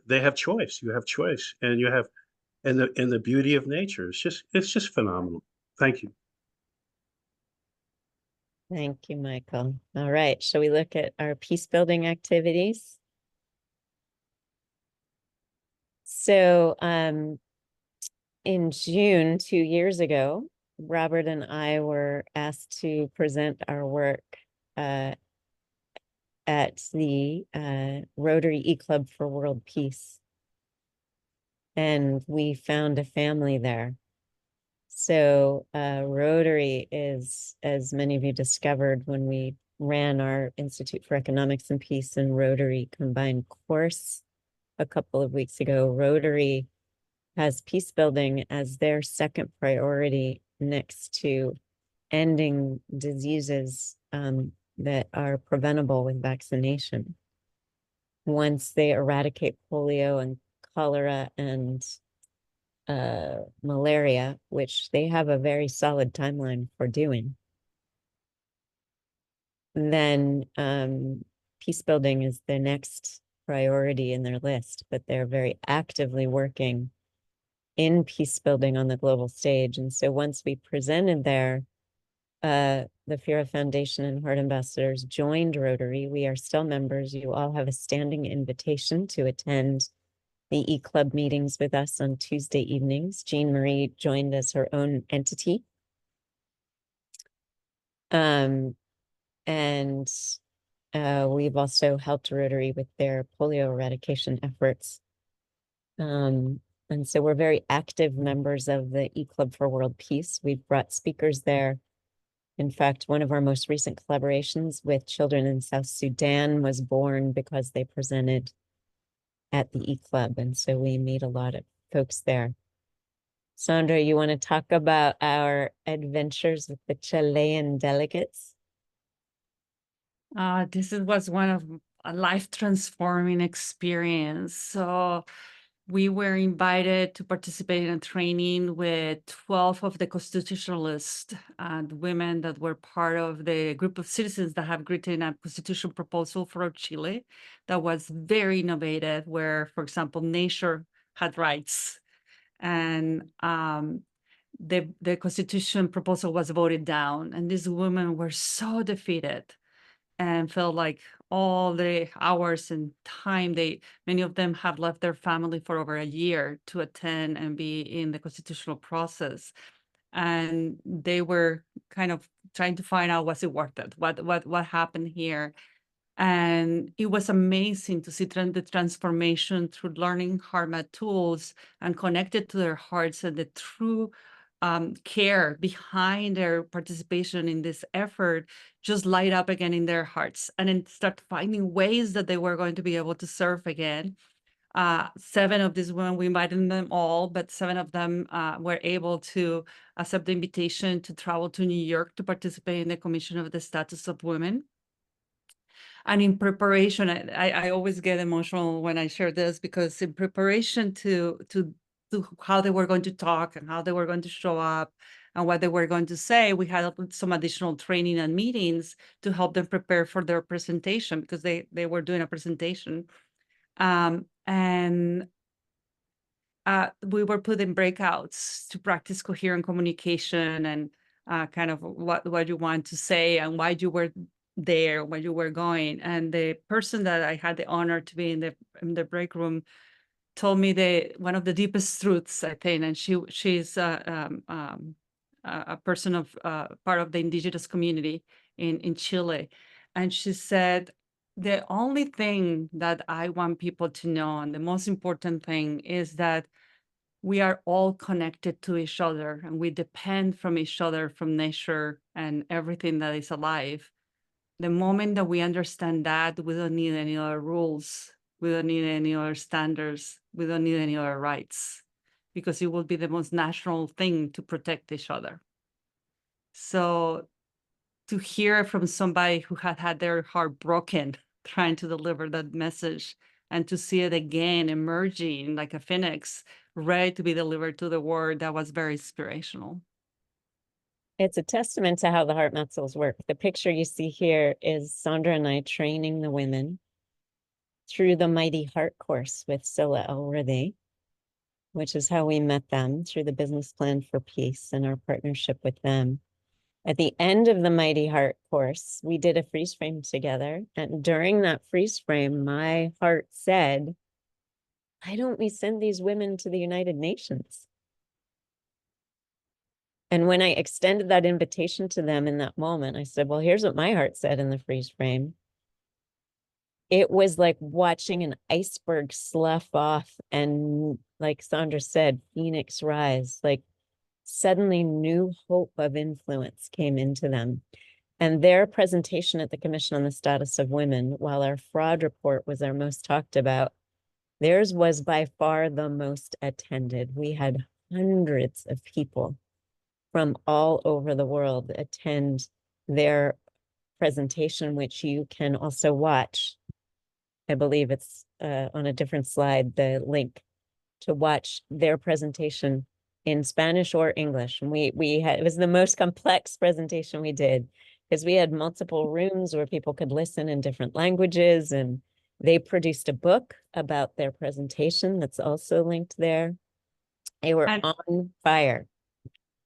they have choice. You have choice, and the beauty of nature. It's just phenomenal. Thank you.
Thank you, Michael. All right, shall we look at our peace building activities? So in June 2 years ago, Robert and I were asked to present our work at the Rotary E-Club for World Peace. And we found a family there. So Rotary is, as many of you discovered when we ran our Institute for Economics and Peace and Rotary combined course a couple of weeks ago, Rotary has peace building as their second priority next to ending diseases that are preventable with vaccination. Once they eradicate polio and cholera and malaria, which they have a very solid timeline for doing, then peace building is the next priority in their list, but they're very actively working in peace building on the global stage. And so once we presented there, the Fyera Foundation and HeartAmbassadors joined Rotary. We are still members. You all have a standing invitation to attend the E-Club meetings with us on Tuesday evenings. Jean Marie joined as her own entity. And we've also helped Rotary with their polio eradication efforts. And so we're very active members of the E-Club for World Peace. We've brought speakers there. In fact, one of our most recent collaborations with children in South Sudan was born because they presented at the E-Club. And so we meet a lot of folks there. Sandra, you want to talk about our adventures with the Chilean delegates?
This was one of a life-transforming experience. So we were invited to participate in a training with 12 of the constitutionalists and women that were part of the group of citizens that have written a constitutional proposal for Chile that was very innovative, where, for example, nature had rights. And the constitution proposal was voted down. And these women were so defeated and felt like all the hours and time many of them have left their family for over a year to attend and be in the constitutional process. And they were kind of trying to find out, was it worth it? What happened here? And it was amazing to see the transformation through learning HeartMath tools and connected to their hearts and the true care behind their participation in this effort just light up again in their hearts, and then start finding ways that they were going to be able to serve again. 7 of these women, we invited them all, but 7 of them were able to accept the invitation to travel to New York to participate in the Commission of the Status of Women. And in preparation, I always get emotional when I share this, because in preparation to how they were going to talk and how they were going to show up and what they were going to say, we had some additional training and meetings to help them prepare for their presentation, because they were doing a presentation. We were put in breakouts to practice coherent communication and kind of what you want to say and why you were there, where you were going. And the person that I had the honor to be in the break room told me one of the deepest truths, I think, and she's a person of part of the indigenous community in Chile. And she said, the only thing that I want people to know, and the most important thing, is that we are all connected to each other and we depend from each other, from nature and everything that is alive. The moment that we understand that, we don't need any other rules. We don't need any other standards. We don't need any other rights, because it will be the most natural thing to protect each other. So to hear from somebody who had their heart broken trying to deliver that message, and to see it again emerging like a phoenix, ready to be delivered to the world, that was very inspirational.
It's a testament to how the heart muscles work. The picture you see here is Sandra and I training the women through the Mighty Heart course with Scylla Elworthy, which is how we met them, through the Business Plan for Peace and our partnership with them. At the end of the Mighty Heart course, we did a freeze frame together. And during that freeze frame, my heart said, why don't we send these women to the United Nations? And when I extended that invitation to them in that moment, I said, well, here's what my heart said in the freeze frame. It was like watching an iceberg slough off and, like Sandra said, Phoenix rise, like suddenly new hope of influence came into them. And their presentation at the Commission on the Status of Women, while our fraud report was our most talked about, theirs was by far the most attended. We had hundreds of people from all over the world attend their presentation, which you can also watch. I believe it's on a different slide, the link to watch their presentation in Spanish or English. And we had, it was the most complex presentation we did because we had multiple rooms where people could listen in different languages, and they produced a book about their presentation that's also linked there. They were
And-
on fire.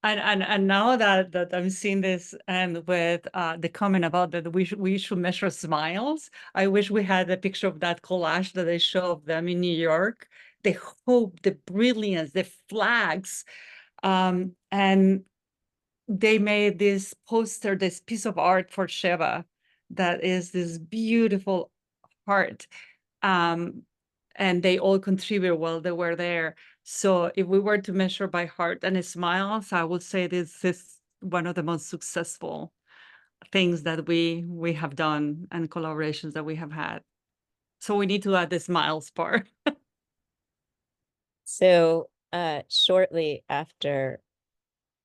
And now that I'm seeing this, and with the comment about that we should measure smiles, I wish we had a picture of that collage that they show of them in New York. The hope, the brilliance, the flags, and they made this poster, this piece of art for Sheva, that is this beautiful heart. And they all contribute while they were there. So if we were to measure by heart and smiles, I would say this is one of the most successful things that we have done and collaborations that we have had. So we need to add the smiles part.
So shortly after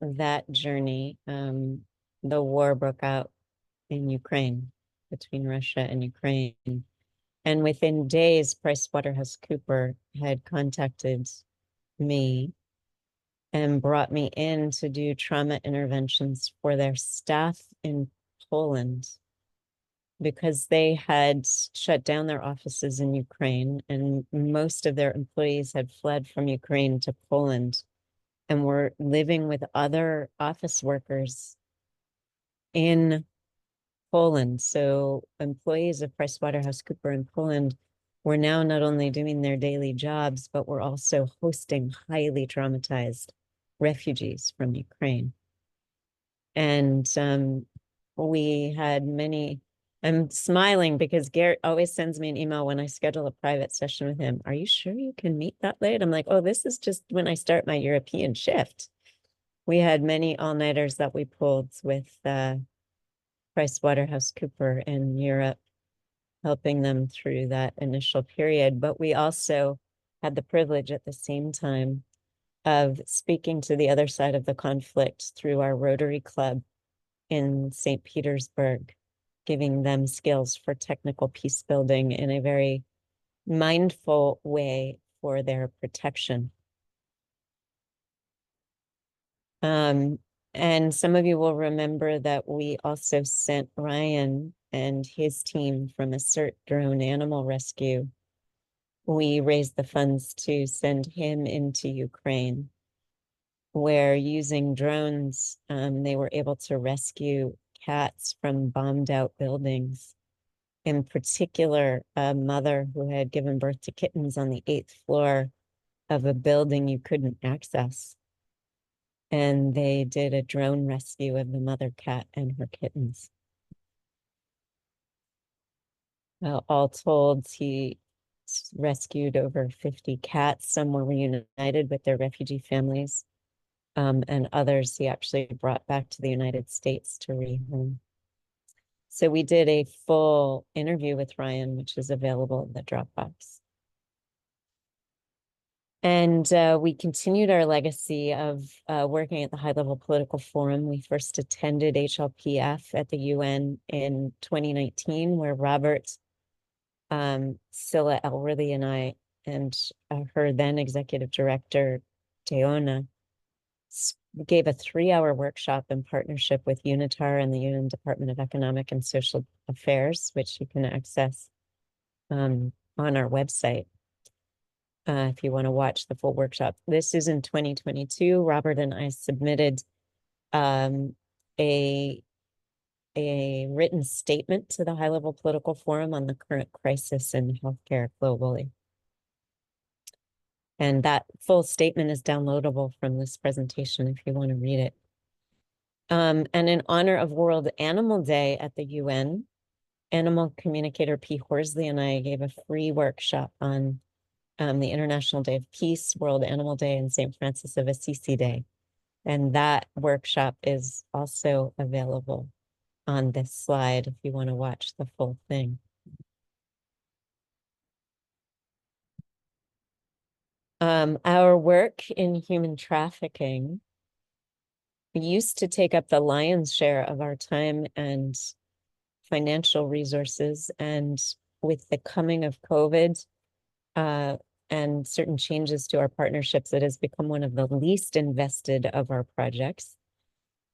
that journey, the war broke out in Ukraine, between Russia and Ukraine. And within days, PricewaterhouseCoopers had contacted me and brought me in to do trauma interventions for their staff in Poland, because they had shut down their offices in Ukraine, and most of their employees had fled from Ukraine to Poland and were living with other office workers in Poland. So employees of PricewaterhouseCoopers in Poland were now not only doing their daily jobs, but were also hosting highly traumatized refugees from Ukraine. And we had many, I'm smiling because Garrett always sends me an email when I schedule a private session with him. Are you sure you can meet that late? I'm like, oh, this is just when I start my European shift. We had many all-nighters that we pulled with PricewaterhouseCoopers in Europe, helping them through that initial period. But we also had the privilege at the same time of speaking to the other side of the conflict through our Rotary Club in St. Petersburg, giving them skills for technical peace building in a very mindful way for their protection. And some of you will remember that we also sent Ryan and his team from Assert Drone Animal Rescue. We raised the funds to send him into Ukraine, where using drones, they were able to rescue cats from bombed out buildings. In particular, a mother who had given birth to kittens on the 8th floor of a building you couldn't access. And they did a drone rescue of the mother cat and her kittens. All told, he rescued over 50 cats. Some were reunited with their refugee families, and others he actually brought back to the United States to rehome. So we did a full interview with Ryan, which is available in the Dropbox. And we continued our legacy of working at the high-level political forum. We first attended HLPF at the UN in 2019, where Robert, Scylla Elworthy, and I, and her then executive director, Teona, gave a 3-hour workshop in partnership with UNITAR and the UN Department of Economic and Social Affairs, which you can access on our website. If you want to watch the full workshop. This is in 2022. Robert and I submitted a written statement to the high-level political forum on the current crisis in healthcare globally. And that full statement is downloadable from this presentation if you want to read it. And in honor of World Animal Day at the UN, animal communicator P. Horsley and I gave a free workshop on the International Day of Peace, World Animal Day, and St. Francis of Assisi Day. And that workshop is also available on this slide if you want to watch the full thing. Our work in human trafficking used to take up the lion's share of our time and financial resources. And with the coming of COVID and certain changes to our partnerships, it has become one of the least invested of our projects.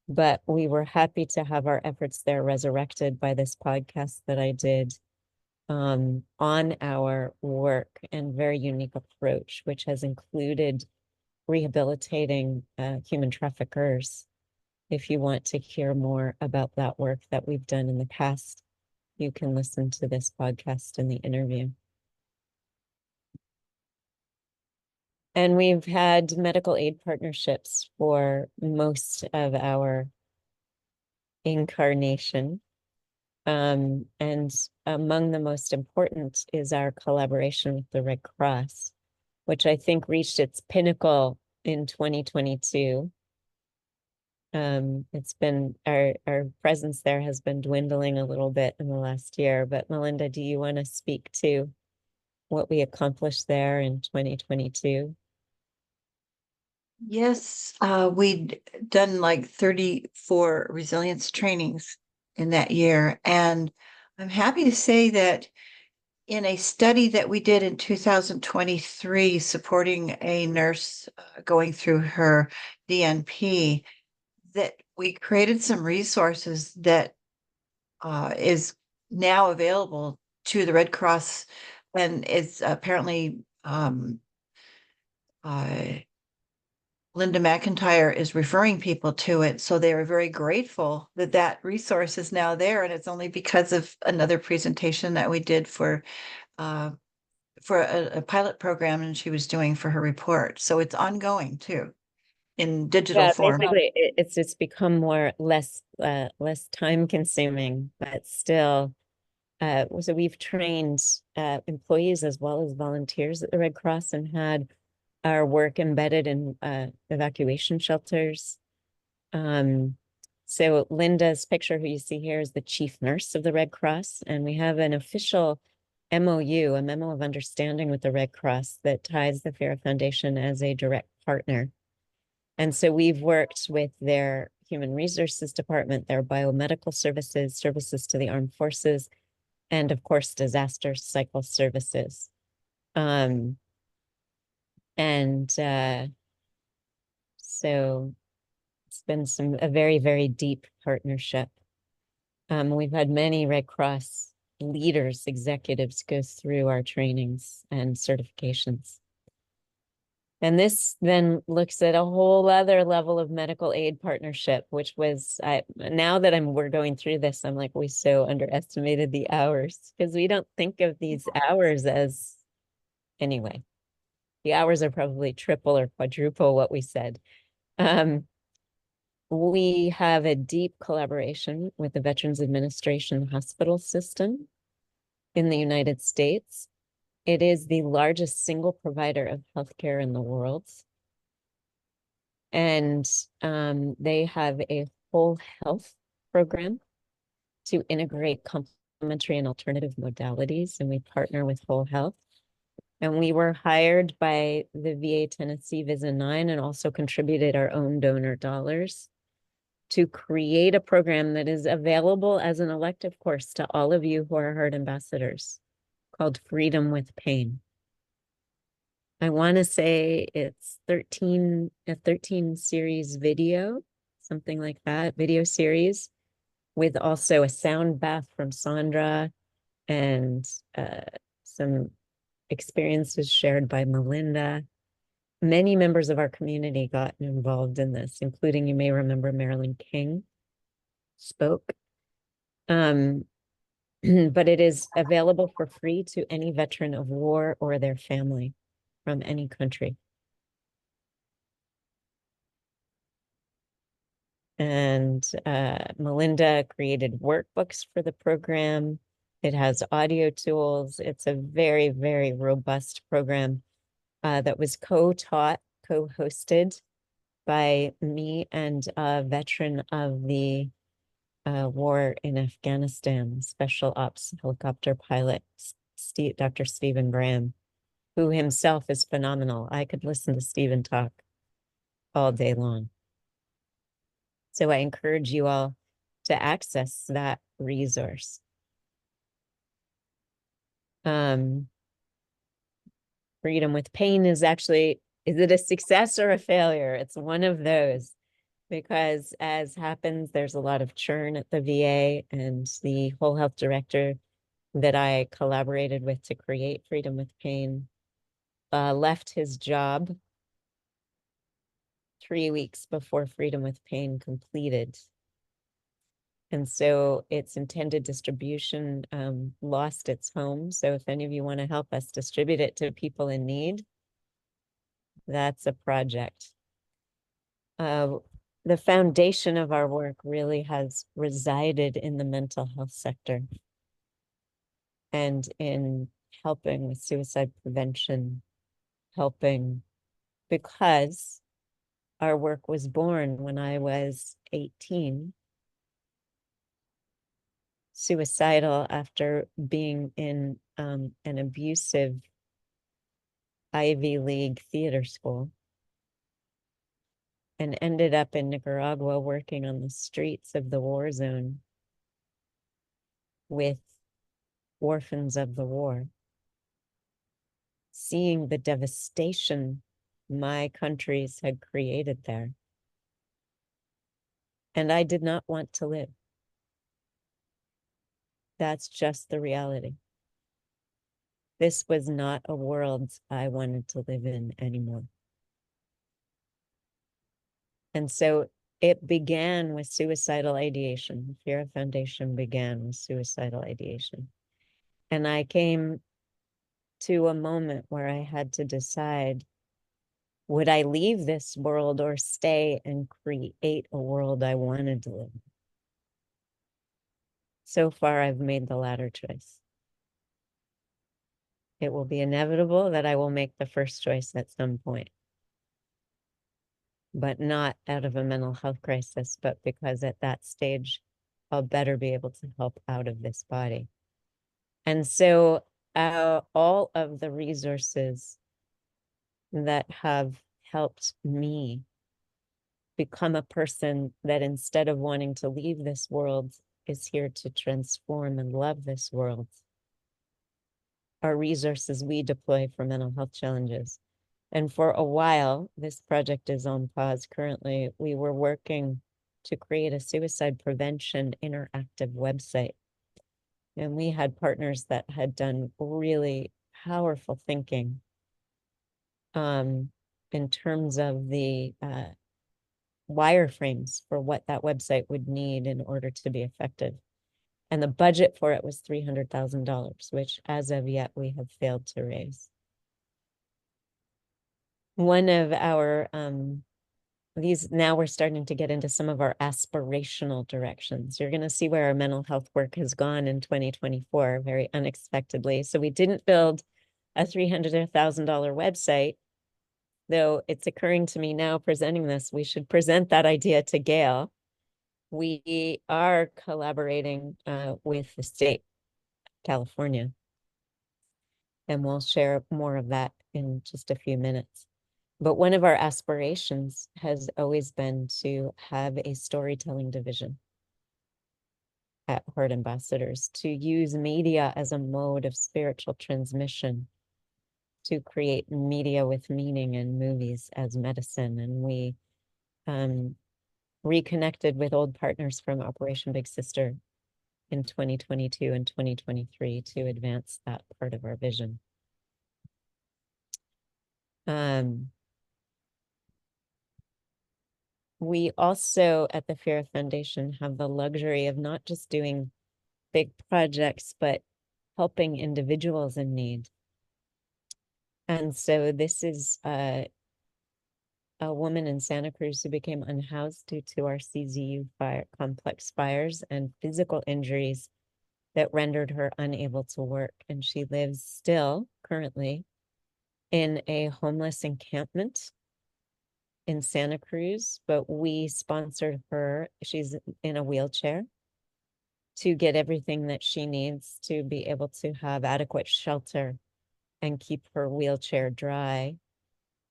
But we were happy to have our efforts there resurrected by this podcast that I did on our work and very unique approach, which has included rehabilitating human traffickers. If you want to hear more about that work that we've done in the past, you can listen to this podcast and the interview. And we've had medical aid partnerships for most of our incarnation. And among the most important is our collaboration with the Red Cross, which I think reached its pinnacle in 2022. It's been our presence there has been dwindling a little bit in the last year, but Melinda, do you want to speak to what we accomplished there in 2022?
Yes, we'd done like 34 resilience trainings in that year. And I'm happy to say that in a study that we did in 2023, supporting a nurse going through her DNP, that we created some resources that is now available to the Red Cross and is apparently Linda McIntyre is referring people to it. So they are very grateful that that resource is now there. And it's only because of another presentation that we did for a pilot program and she was doing for her report. So it's ongoing too in digital form.
Basically it's become less time consuming, but still so we've trained employees as well as volunteers at the Red Cross and had our work embedded in evacuation shelters. So Linda's picture, who you see here, is the chief nurse of the Red Cross, and we have an official MOU, a memo of understanding with the Red Cross that ties the Fyera Foundation as a direct partner. And so we've worked with their human resources department, their biomedical services, services to the armed forces, and of course, disaster cycle services. So it's been a very, very deep partnership. We've had many Red Cross leaders, executives go through our trainings and certifications. And this then looks at a whole other level of medical aid partnership, which was, now that we're going through this, I'm like, we so underestimated the hours because we don't think of these hours as, anyway, the hours are probably triple or quadruple what we said. We have a deep collaboration with the Veterans Administration hospital system in the United States. It is the largest single provider of healthcare in the world. And they have a whole health program to integrate complementary and alternative modalities, and we partner with Whole Health. And we were hired by the VA Tennessee VISA 9 and also contributed our own donor dollars to create a program that is available as an elective course to all of you who are Heart Ambassadors, called Freedom with Pain. I want to say it's a 13 series video, something like that, video series, with also a sound bath from Sandra and some experiences shared by Melinda. Many members of our community got involved in this, including, you may remember, Marilyn King spoke. But it is available for free to any veteran of war or their family from any country. And Melinda created workbooks for the program. It has audio tools. It's a very, very robust program that was co-taught, co-hosted by me and a veteran of the war in Afghanistan, special ops helicopter pilot, Dr. Stephen Graham, who himself is phenomenal. I could listen to Stephen talk all day long. So I encourage you all to access that resource. Freedom with Pain is actually, is it a success or a failure? It's one of those, because as happens, there's a lot of churn at the VA, and the whole health director that I collaborated with to create Freedom with Pain left his job 3 weeks before Freedom with Pain completed. And so its intended distribution lost its home. So if any of you want to help us distribute it to people in need, that's a project. The foundation of our work really has resided in the mental health sector and in helping with suicide prevention, helping because our work was born when I was 18, suicidal after being in an abusive Ivy League theater school, and ended up in Nicaragua working on the streets of the war zone with orphans of the war, seeing the devastation my countries had created there. And I did not want to live. That's just the reality. This was not a world I wanted to live in anymore. And so it began with suicidal ideation. The Fyera Foundation began with suicidal ideation. And I came to a moment where I had to decide, would I leave this world or stay and create a world I wanted to live in? So far, I've made the latter choice. It will be inevitable that I will make the first choice at some point, but not out of a mental health crisis, but because at that stage, I'll better be able to help out of this body. And so all of the resources that have helped me become a person that, instead of wanting to leave this world, is here to transform and love this world, are resources we deploy for mental health challenges. And for a while, this project is on pause currently. We were working to create a suicide prevention interactive website. And we had partners that had done really powerful thinking in terms of the wireframes for what that website would need in order to be effective. And the budget for it was $300,000, which as of yet we have failed to raise. One of our, now we're starting to get into some of our aspirational directions. You're going to see where our mental health work has gone in 2024 very unexpectedly. So we didn't build a $300,000 website, though it's occurring to me now presenting this, we should present that idea to Gail. We are collaborating with the state of California, and we'll share more of that in just a few minutes. But one of our aspirations has always been to have a storytelling division at HeartAmbassadors, to use media as a mode of spiritual transmission, to create media with meaning and movies as medicine. And we reconnected with old partners from Operation Big Sister in 2022 and 2023 to advance that part of our vision. We also at the Fyera Foundation have the luxury of not just doing big projects, but helping individuals in need. And so this is a a woman in Santa Cruz who became unhoused due to our CZU fire complex fires and physical injuries that rendered her unable to work. And she lives still currently in a homeless encampment in Santa Cruz, but we sponsored her. She's in a wheelchair to get everything that she needs to be able to have adequate shelter and keep her wheelchair dry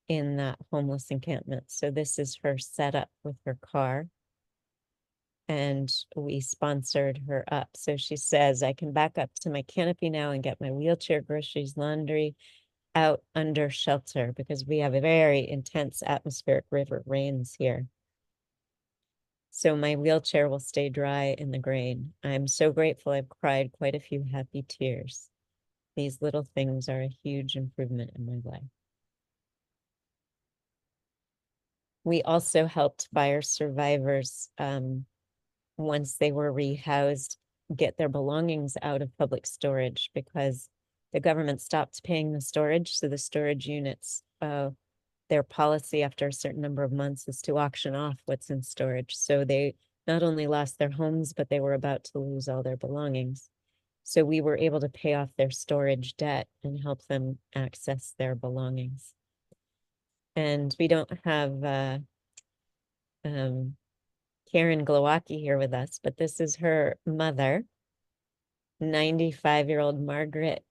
in that homeless encampment. So this is her setup with her car. And we sponsored her up. So she says, I can back up to my canopy now and get my wheelchair, groceries, laundry out under shelter because we have a very intense atmospheric river rains here. So my wheelchair will stay dry in the grain. I'm so grateful. I've cried quite a few happy tears. These little things are a huge improvement in my life. We also helped fire survivors once they were rehoused get their belongings out of public storage because the government stopped paying the storage. So the storage units, their policy after a certain number of months is to auction off what's in storage. So they not only lost their homes, but they were about to lose all their belongings. So we were able to pay off their storage debt and help them access their belongings. And we don't have Karen Glowacki here with us, but this is her mother, 95-year-old Margaret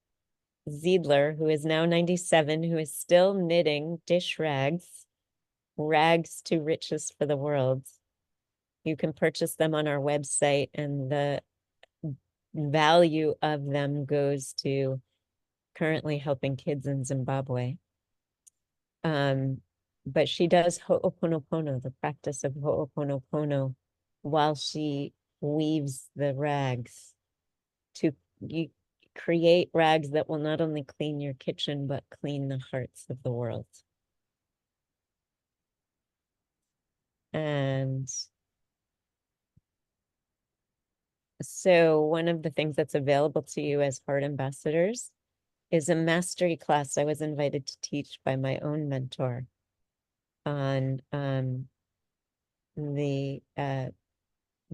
Ziedler, who is now 97, who is still knitting dish rags, rags to riches for the world. You can purchase them on our website, and the value of them goes to currently helping kids in Zimbabwe. But she does ho'oponopono, the practice of ho'oponopono, while she weaves the rags to create rags that will not only clean your kitchen, but clean the hearts of the world. And so one of the things that's available to you as Heart Ambassadors is a mastery class I was invited to teach by my own mentor on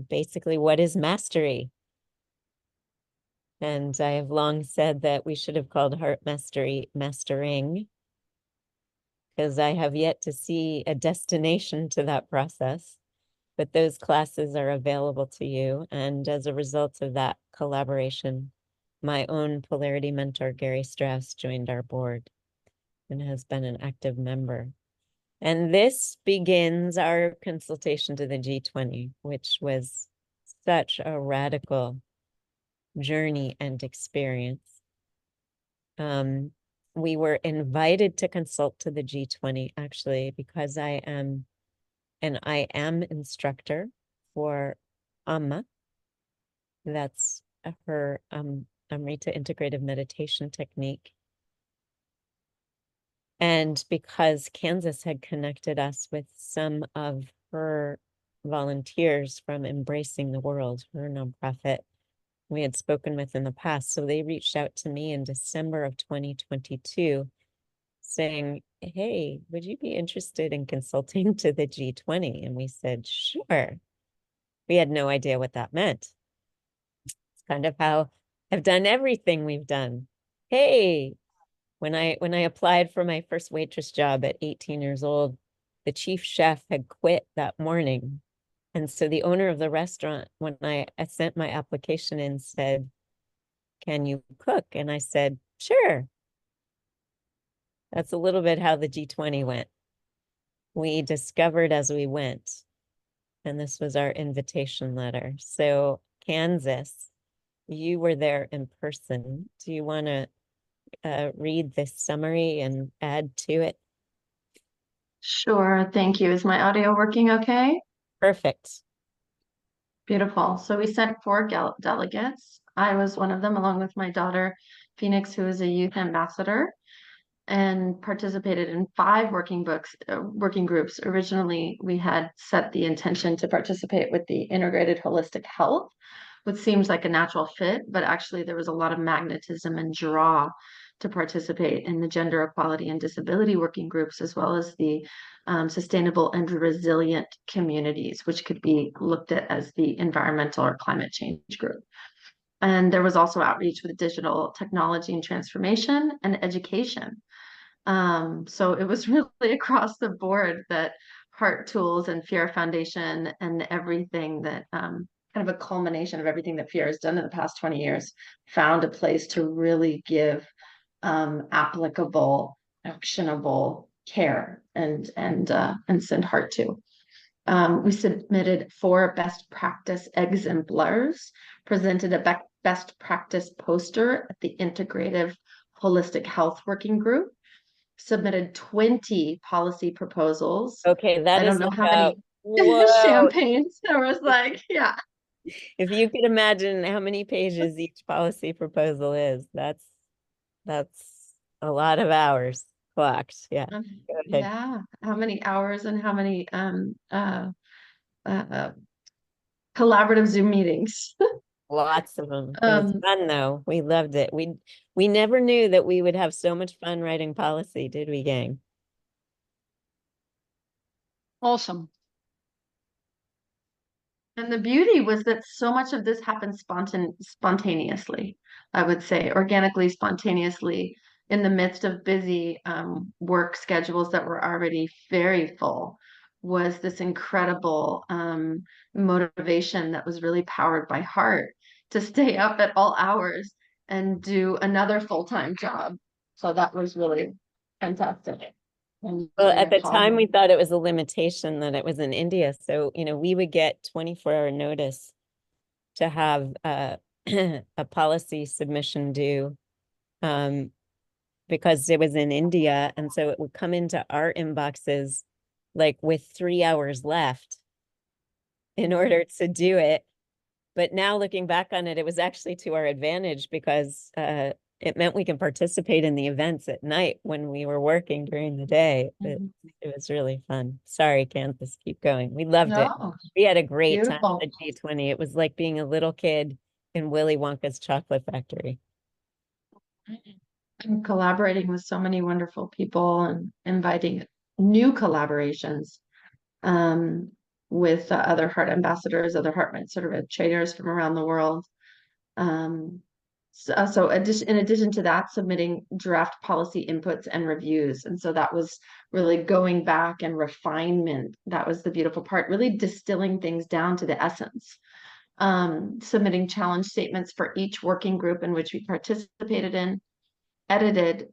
basically what is mastery. And I have long said that we should have called Heart Mastery mastering, because I have yet to see a destination to that process. But those classes are available to you. And as a result of that collaboration, my own polarity mentor, Gary Strauss, joined our board and has been an active member. And this begins our consultation to the G20, which was such a radical journey and experience. We were invited to consult to the G20 actually because I am an instructor for Amma. That's her Amrita integrative meditation technique. And because Kansas had connected us with some of her volunteers from Embracing the World, her nonprofit we had spoken with in the past. So they reached out to me in December of 2022 saying, hey, would you be interested in consulting to the G20? And we said, sure. We had no idea what that meant. It's kind of how I've done everything we've done. Hey, when I applied for my first waitress job at 18 years old, the chief chef had quit that morning. And so the owner of the restaurant, when I sent my application in, said, can you cook? And I said, sure. That's a little bit how the G20 went. We discovered as we went, and this was our invitation letter. So Kansas, you were there in person. Do you want to read this summary and add to it?
Sure, thank you. Is my audio working okay?
Perfect.
Beautiful. So we sent 4 delegates. I was one of them, along with my daughter, Phoenix, who is a youth ambassador, and participated in 5 working groups. Originally, we had set the intention to participate with the integrated holistic health, which seems like a natural fit, but actually there was a lot of magnetism and draw to participate in the gender equality and disability working groups, as well as the sustainable and resilient communities, which could be looked at as the environmental or climate change group. And there was also outreach with digital technology and transformation and education. So it was really across the board that Heart Tools and Fyera Foundation and everything that kind of a culmination of everything that Fyera has done in the past 20 years found a place to really give applicable, actionable care and send heart to. We submitted 4 best practice exemplars, presented a best practice poster at the Integrative Holistic Health Working Group, submitted 20 policy proposals.
Okay, that
I don't
is
know how
about,
many
whoa.
champagnes. I was like, yeah.
If you could imagine how many pages each policy proposal is, that's a lot of hours clocked. Yeah. Go ahead.
Yeah. How many hours and how many collaborative Zoom meetings.
Lots of them. It was fun though. We loved it. We never knew that we would have so much fun writing policy, did we, gang?
Awesome.
And the beauty was that so much of this happened spontaneously, I would say, organically, spontaneously, in the midst of busy work schedules that were already very full, was this incredible motivation that was really powered by heart to stay up at all hours and do another full-time job. So that was really fantastic. And
Well,
really
at the time, we
empowering.
thought it was a limitation that it was in India. So, we would get 24-hour notice to have a policy submission due because it was in India. And so it would come into our inboxes like with 3 hours left in order to do it. But now looking back on it, it was actually to our advantage because it meant we can participate in the events at night when we were working during the day. It was really fun. Sorry, Kansas, keep going. We loved it.
No,
We had a great time
beautiful.
at the G20. It was like being a little kid in Willy Wonka's chocolate factory.
I'm collaborating with so many wonderful people and inviting new collaborations with other heart ambassadors, other heart sort of traders from around the world. In addition to that, submitting draft policy inputs and reviews. And so that was really going back and refinement. That was the beautiful part, really distilling things down to the essence. Submitting challenge statements for each working group in which we participated in, edited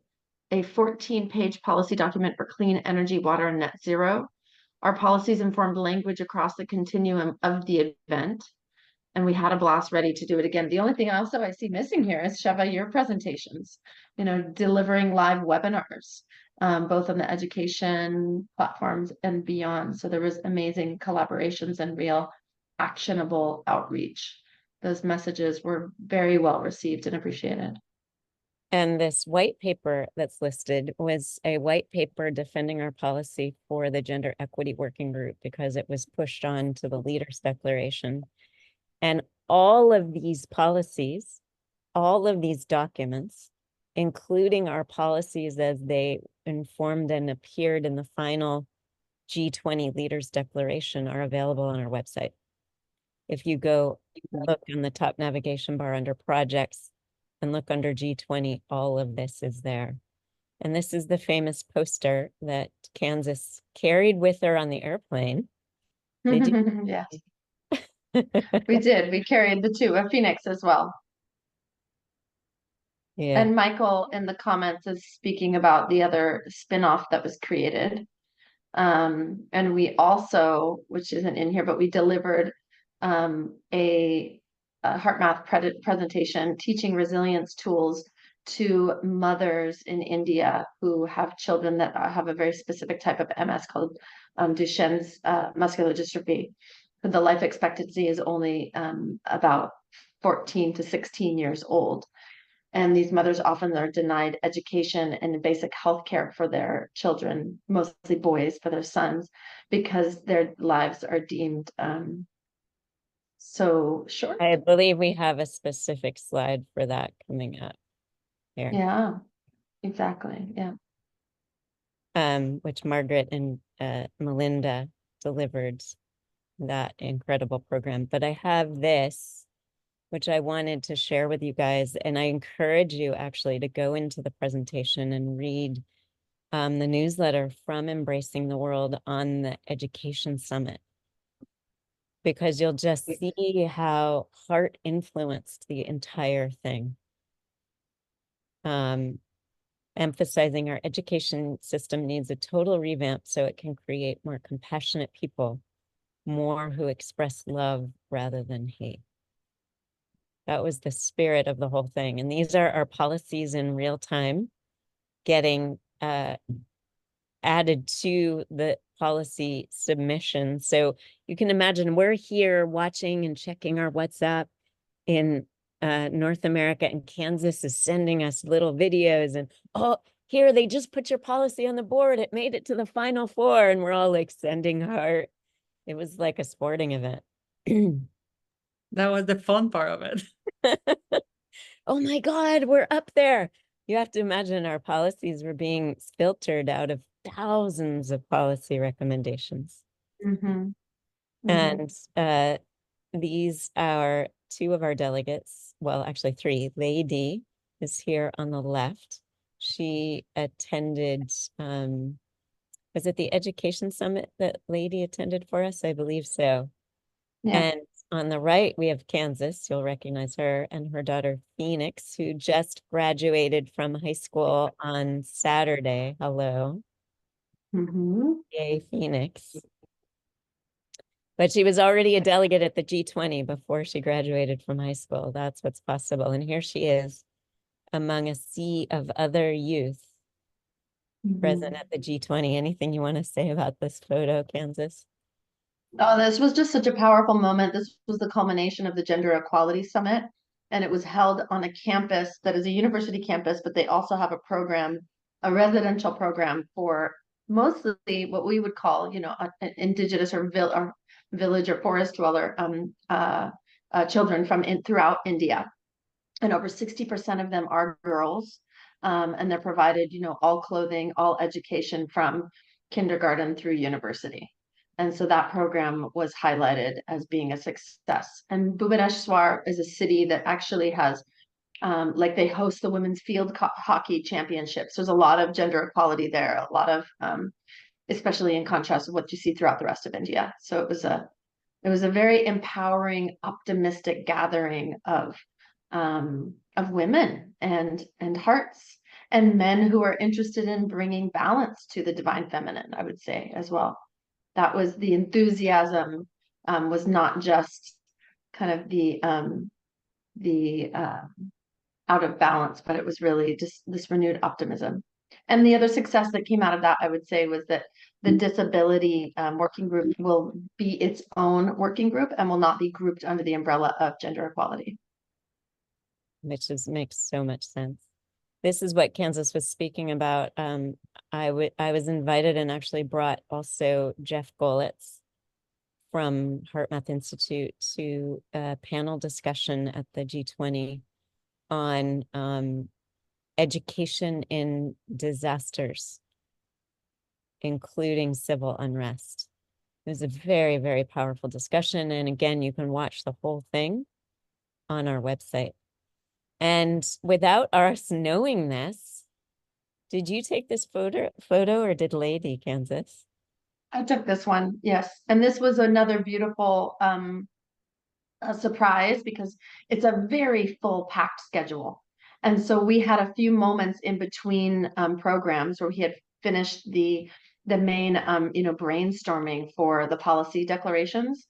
a 14-page policy document for clean energy, water, and net zero. Our policies informed language across the continuum of the event, and we had a blast ready to do it again. The only thing also I see missing here is, Sheva, your presentations, delivering live webinars, both on the education platforms and beyond. So there was amazing collaborations and real actionable outreach. Those messages were very well received and appreciated.
And this white paper that's listed was a white paper defending our policy for the Gender Equity Working Group because it was pushed on to the Leaders Declaration. And all of these policies, all of these documents, including our policies as they informed and appeared in the final G20 Leaders Declaration, are available on our website. If you go look in the top navigation bar under projects and look under G20, all of this is there. And this is the famous poster that Kansas carried with her on the airplane. Did you?
Yes, we did. We carried the 2 of Phoenix as well.
Yeah.
And Michael in the comments is speaking about the other spin-off that was created. And we also, which isn't in here, but we delivered a heart math presentation teaching resilience tools to mothers in India who have children that have a very specific type of MS called Duchenne's muscular dystrophy. The life expectancy is only about 14 to 16 years old. And these mothers often are denied education and basic health care for their children, mostly boys, for their sons, because their lives are deemed so short.
I believe we have a specific slide for that coming up here.
Yeah. Exactly. Yeah.
Which Margaret and Melinda delivered that incredible program. But I have this, which I wanted to share with you guys, and I encourage you actually to go into the presentation and read the newsletter from Embracing the World on the Education Summit, because you'll just see how heart influenced the entire thing. Emphasizing our education system needs a total revamp so it can create more compassionate people, more who express love rather than hate. That was the spirit of the whole thing. And these are our policies in real time getting added to the policy submission. So you can imagine we're here watching and checking our WhatsApp in North America, and Kansas is sending us little videos and, oh, here, they just put your policy on the board. It made it to the final four. And we're all like sending heart. It was like a sporting event.
That was the fun part of it.
Oh my God, we're up there. You have to imagine our policies were being filtered out of thousands of policy recommendations.
Mm-hmm.
And these are two of our delegates. Well, actually three. Lady is here on the left. She attended, was it the Education Summit that Lady attended for us? I believe so.
Yeah.
And on the right, we have Kansas. You'll recognize her and her daughter, Phoenix, who just graduated from high school on Saturday. Hello.
Mm-hmm.
Yay, Phoenix. But she was already a delegate at the G20 before she graduated from high school. That's what's possible. And here she is among a sea of other youth present at the G20. Anything you want to say about this photo, Kansas?
Oh, this was just such a powerful moment. This was the culmination of the Gender Equality Summit, and it was held on a campus that is a university campus, but they also have a program, a residential program for mostly what we would call, an indigenous or village or forest dweller children from throughout India. And over 60% of them are girls. And they're provided, all clothing, all education from kindergarten through university. And so that program was highlighted as being a success. And Bhubaneswar is a city that actually has, they host the women's field hockey championships. There's a lot of gender equality there, a lot of, especially in contrast with what you see throughout the rest of India. So it was a very empowering, optimistic gathering of women and hearts and men who are interested in bringing balance to the divine feminine, I would say as well. That was the enthusiasm, was not just kind of the out of balance, but it was really just this renewed optimism. And the other success that came out of that, I would say, was that the disability working group will be its own working group and will not be grouped under the umbrella of gender equality.
Which makes so much sense. This is what Kansas was speaking about. I was invited and actually brought also Jeff Golitz from HeartMath Institute to a panel discussion at the G20 on education in disasters, including civil unrest. It was a very, very powerful discussion. And again, you can watch the whole thing on our website. And without us knowing this, did you take this photo or did Lady, Kansas?
I took this one, yes. And this was another beautiful surprise because it's a very full packed schedule. And so we had a few moments in between programs where he had finished the main brainstorming for the policy declarations.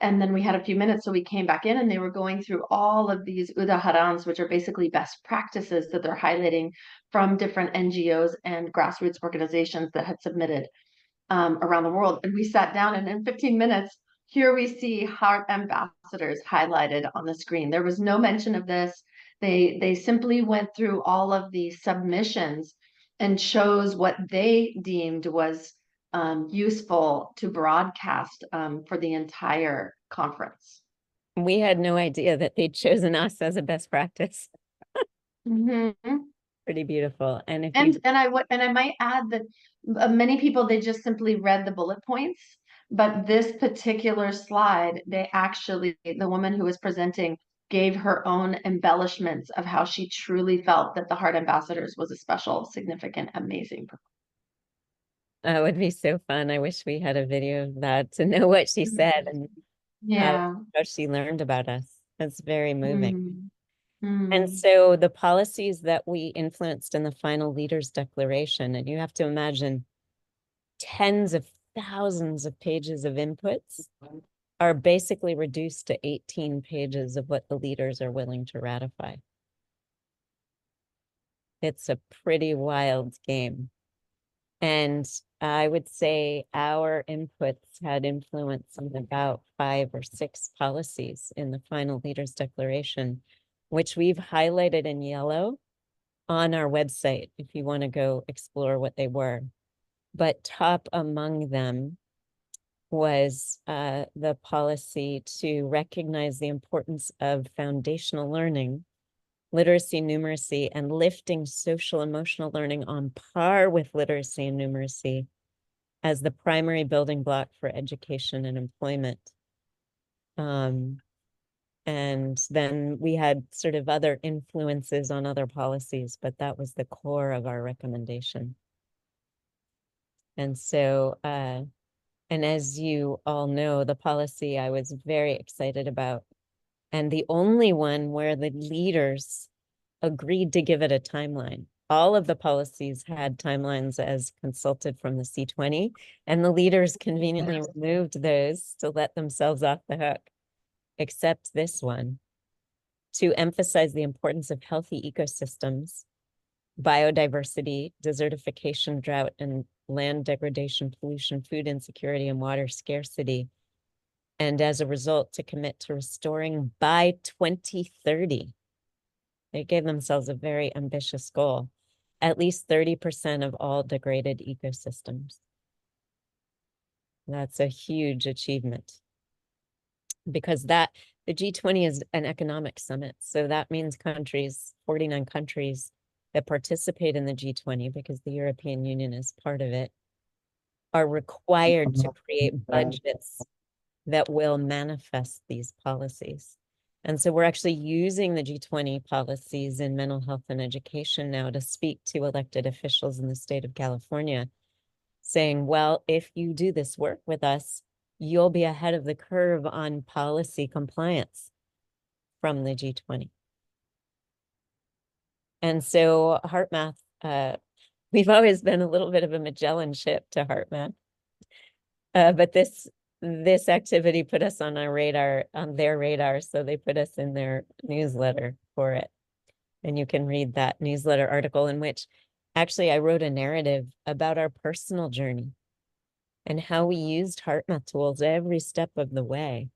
And then we had a few minutes, so we came back in and they were going through all of these udaharans, which are basically best practices that they're highlighting from different NGOs and grassroots organizations that had submitted around the world. And we sat down, and in 15 minutes, here we see HeartAmbassadors highlighted on the screen. There was no mention of this. They simply went through all of the submissions and chose what they deemed was useful to broadcast for the entire conference.
We had no idea that they'd chosen us as a best practice.
Mm-hmm.
pretty beautiful. And if
And
you,
I might add that many people, they just simply read the bullet points, but this particular slide, they actually, the woman who was presenting gave her own embellishments of how she truly felt that the Heart Ambassadors was a special, significant, amazing.
it would be so fun. I wish we had a video of that to know what she said and
Yeah.
how she learned about us. That's very moving. And
Mm.
so the policies that we influenced in the final leaders declaration, and you have to imagine tens of thousands of pages of inputs are basically reduced to 18 pages of what the leaders are willing to ratify. It's a pretty wild game. And I would say our inputs had influence on about 5 or 6 policies in the final leaders declaration, which we've highlighted in yellow on our website if you want to go explore what they were. But top among them was the policy to recognize the importance of foundational learning, literacy, numeracy, and lifting social emotional learning on par with literacy and numeracy as the primary building block for education and employment. And then we had sort of other influences on other policies, but that was the core of our recommendation. And so, and as you all know, the policy I was very excited about, and the only one where the leaders agreed to give it a timeline. All of the policies had timelines as consulted from the C20, and the leaders conveniently removed those to let themselves off the hook, except this one, to emphasize the importance of healthy ecosystems, biodiversity, desertification, drought, and land degradation, pollution, food insecurity, and water scarcity. And as a result, to commit to restoring by 2030. They gave themselves a very ambitious goal, at least 30% of all degraded ecosystems. That's a huge achievement because the G20 is an economic summit. So that means countries, 49 countries that participate in the G20, because the European Union is part of it, are required to create budgets that will manifest these policies. And so we're actually using the G20 policies in mental health and education now to speak to elected officials in the state of California, saying, well, if you do this work with us, you'll be ahead of the curve on policy compliance from the G20. And so HeartMath, we've always been a little bit of a Magellan ship to HeartMath. But this activity put us on our radar, on their radar. So they put us in their newsletter for it. And you can read that newsletter article in which actually I wrote a narrative about our personal journey and how we used HeartMath tools every step of the way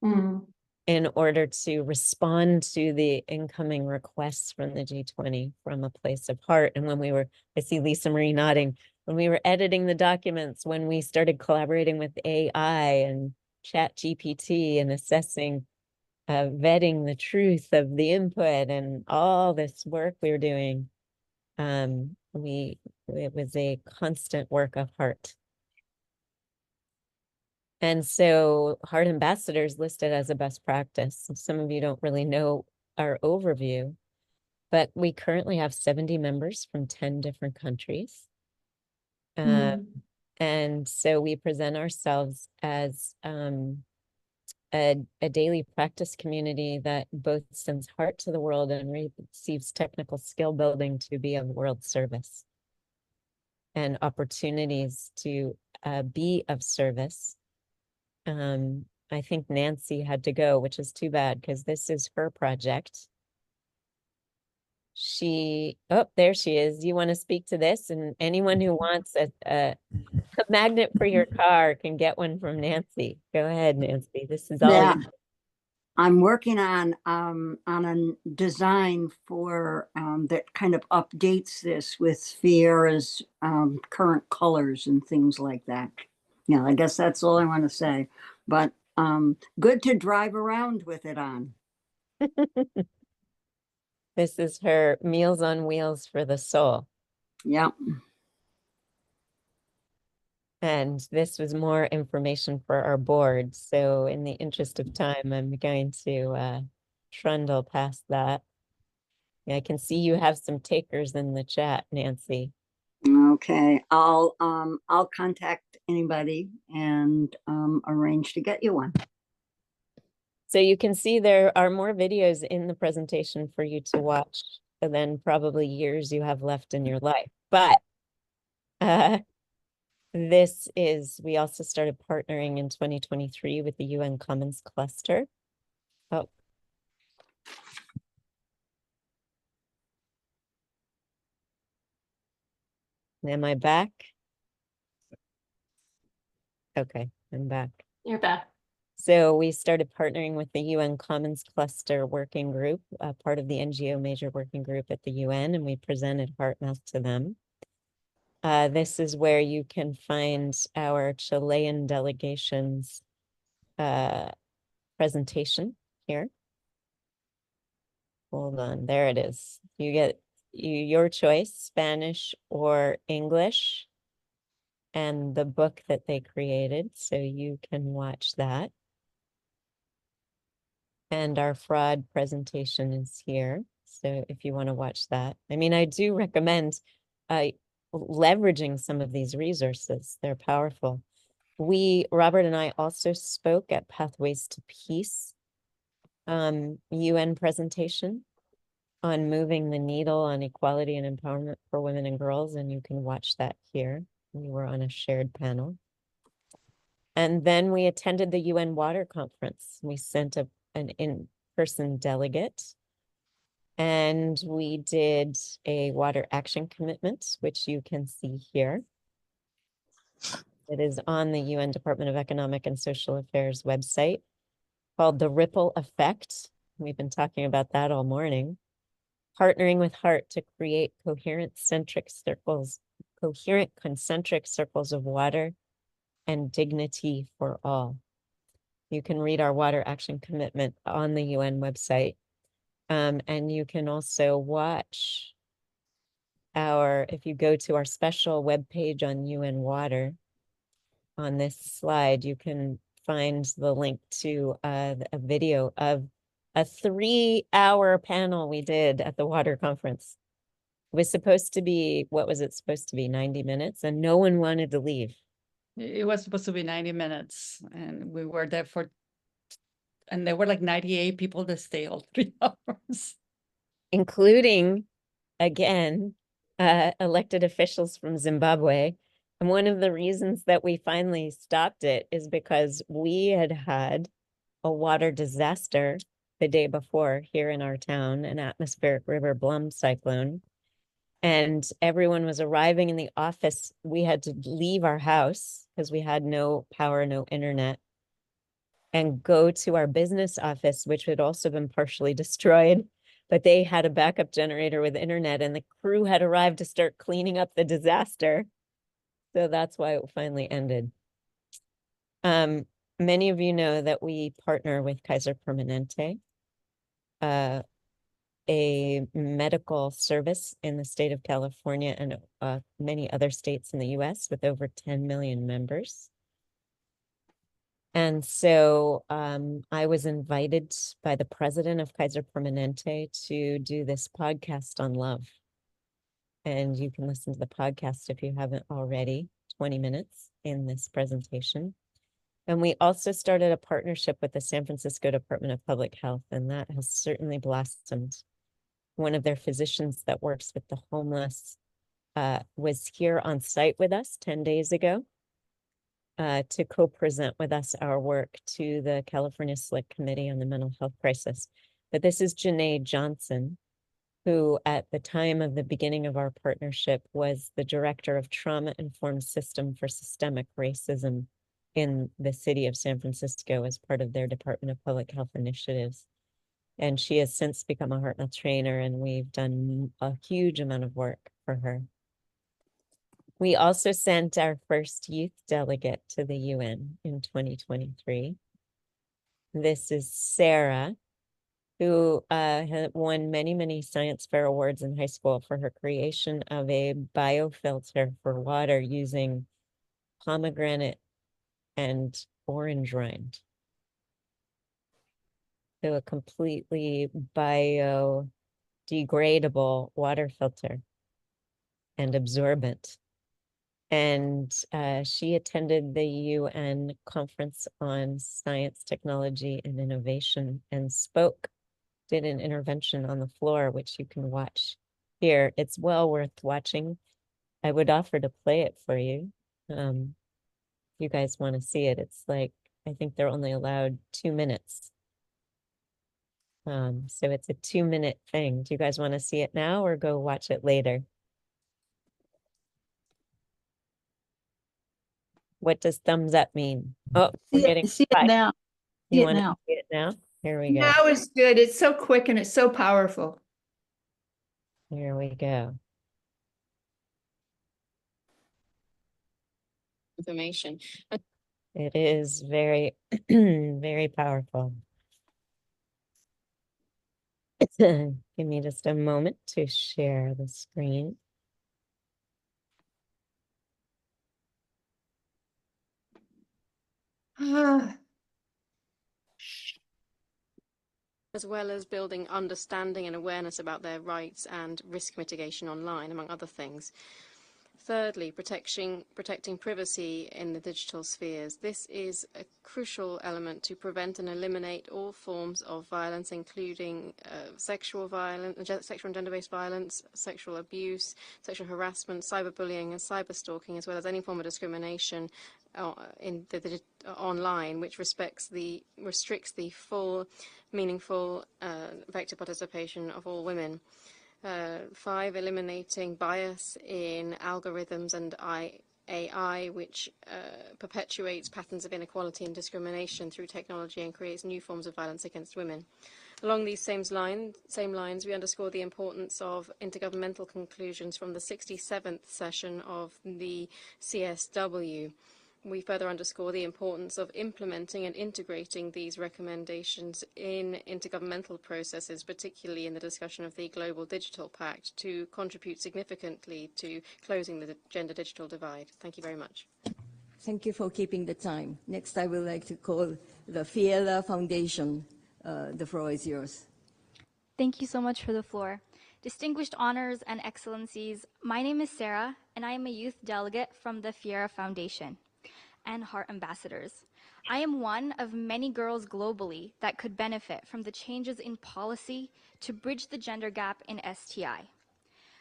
in order to respond to the incoming requests from the G20 from a place of heart. And when we were, I see Lisa Marie nodding, when we were editing the documents, when we started collaborating with AI and ChatGPT and assessing, vetting the truth of the input and all this work we were doing, it was a constant work of heart. And so Heart Ambassadors listed as a best practice. Some of you don't really know our overview, but we currently have 70 members from 10 different countries. And so we present ourselves as a daily practice community that both sends heart to the world and receives technical skill building to be of world service and opportunities to be of service. I think Nancy had to go, which is too bad because this is her project. Oh, there she is. You want to speak to this? And anyone who wants a magnet for your car can get one from Nancy. Go ahead, Nancy. This is all.
Yeah, I'm working on a design for that kind of updates this with Fyera's current colors and things like that. Yeah, I guess that's all I want to say. But good to drive around with it on.
This is her Meals on Wheels for the Soul.
Yeah.
And this was more information for our board. So in the interest of time, I'm going to trundle past that. Yeah, I can see you have some takers in the chat, Nancy.
Okay. I'll contact anybody and arrange to get you one.
So you can see there are more videos in the presentation for you to watch than probably years you have left in your life. But we also started partnering in 2023 with the UN Commons Cluster. Oh. Am I back? Okay, I'm back.
You're back.
So we started partnering with the UN Commons Cluster Working Group, part of the NGO Major Working Group at the UN, and we presented HeartMath to them. This is where you can find our Chilean delegation's presentation here. Hold on, there it is. You get your choice, Spanish or English, and the book that they created, so you can watch that. And our fraud presentation is here. So if you want to watch that, I mean, I do recommend leveraging some of these resources. They're powerful. Robert and I also spoke at Pathways to Peace UN presentation on moving the needle on equality and empowerment for women and girls. And you can watch that here. We were on a shared panel. And then we attended the UN Water Conference. We sent an in-person delegate. And we did a water action commitment, which you can see here. It is on the UN Department of Economic and Social Affairs website called The Ripple Effect. We've been talking about that all morning. Partnering with Heart to create coherent concentric circles of water and dignity for all. You can read our water action commitment on the UN website. And you can also watch if you go to our special webpage on UN Water, on this slide, you can find the link to a video of a 3-hour panel we did at the water conference. It was supposed to be, what was it supposed to be, 90 minutes? And no one wanted to leave.
It was supposed to be 90 minutes and we were there and there were like 98 people that stayed all 3 hours.
Including, again, elected officials from Zimbabwe. And one of the reasons that we finally stopped it is because we had had a water disaster the day before here in our town, an atmospheric river Blum cyclone. And everyone was arriving in the office. We had to leave our house because we had no power, no internet, and go to our business office, which had also been partially destroyed. But they had a backup generator with internet, and the crew had arrived to start cleaning up the disaster. So that's why it finally ended. Many of you know that we partner with Kaiser Permanente, a medical service in the state of California and many other states in the US with over 10 million members. And so I was invited by the president of Kaiser Permanente to do this podcast on love. And you can listen to the podcast if you haven't already, 20 minutes in this presentation. And we also started a partnership with the San Francisco Department of Public Health, and that has certainly blossomed. One of their physicians that works with the homeless was here on site with us 10 days ago to co-present with us our work to the California Select Committee on the Mental Health Crisis. But this is Janae Johnson, who at the time of the beginning of our partnership was the director of Trauma-Informed System for Systemic Racism in the city of San Francisco as part of their Department of Public Health initiatives. And she has since become a HeartMath trainer, and we've done a huge amount of work for her. We also sent our first youth delegate to the UN in 2023. This is Sarah. who had won many, many science fair awards in high school for her creation of a biofilter for water using pomegranate and orange rind. So a completely biodegradable water filter and absorbent. And she attended the UN Conference on Science, Technology, and Innovation and did an intervention on the floor, which you can watch here. It's well worth watching. I would offer to play it for you. If you guys want to see it, it's like, I think they're only allowed 2 minutes. So it's a 2-minute thing. Do you guys want to see it now or go watch it later? What does thumbs up mean? Oh, we're getting
See it
5.
now.
You
See it
want to
now.
see it now? Here we go.
Now is good. It's so quick and it's so powerful.
Here we go.
Information.
It is very, very powerful. Give me just a moment to share the screen.
As well as building understanding and awareness about their rights and risk mitigation online, among other things. Thirdly, protecting privacy in the digital spheres. This is a crucial element to prevent and eliminate all forms of violence, including sexual violence, sexual and gender-based violence, sexual abuse, sexual harassment, cyberbullying, and cyberstalking, as well as any form of discrimination online, which restricts the full, meaningful, effective participation of all women. 5, eliminating bias in algorithms and AI, which perpetuates patterns of inequality and discrimination through technology and creates new forms of violence against women. Along these same lines, we underscore the importance of intergovernmental conclusions from the 67th session of the CSW. We further underscore the importance of implementing and integrating these recommendations in intergovernmental processes, particularly in the discussion of the Global Digital Pact, to contribute significantly to closing the gender digital divide. Thank you very much.
Thank you for keeping the time. Next, I would like to call the Fyera Foundation. The floor is yours.
Thank you so much for the floor. Distinguished honors and excellencies, my name is Sarah, and I am a youth delegate from the Fyera Foundation and HeartAmbassadors. I am one of many girls globally that could benefit from the changes in policy to bridge the gender gap in STI.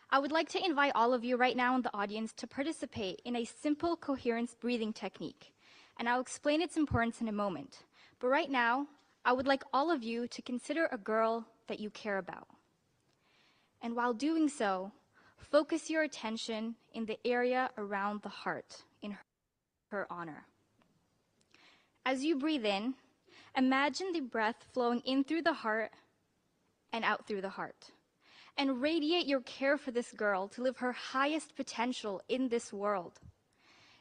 I would like to invite all of you right now in the audience to participate in a simple coherence breathing technique, and I'll explain its importance in a moment. But right now, I would like all of you to consider a girl that you care about. And while doing so, focus your attention in the area around the heart in her honor. As you breathe in, imagine the breath flowing in through the heart and out through the heart. And radiate your care for this girl to live her highest potential in this world.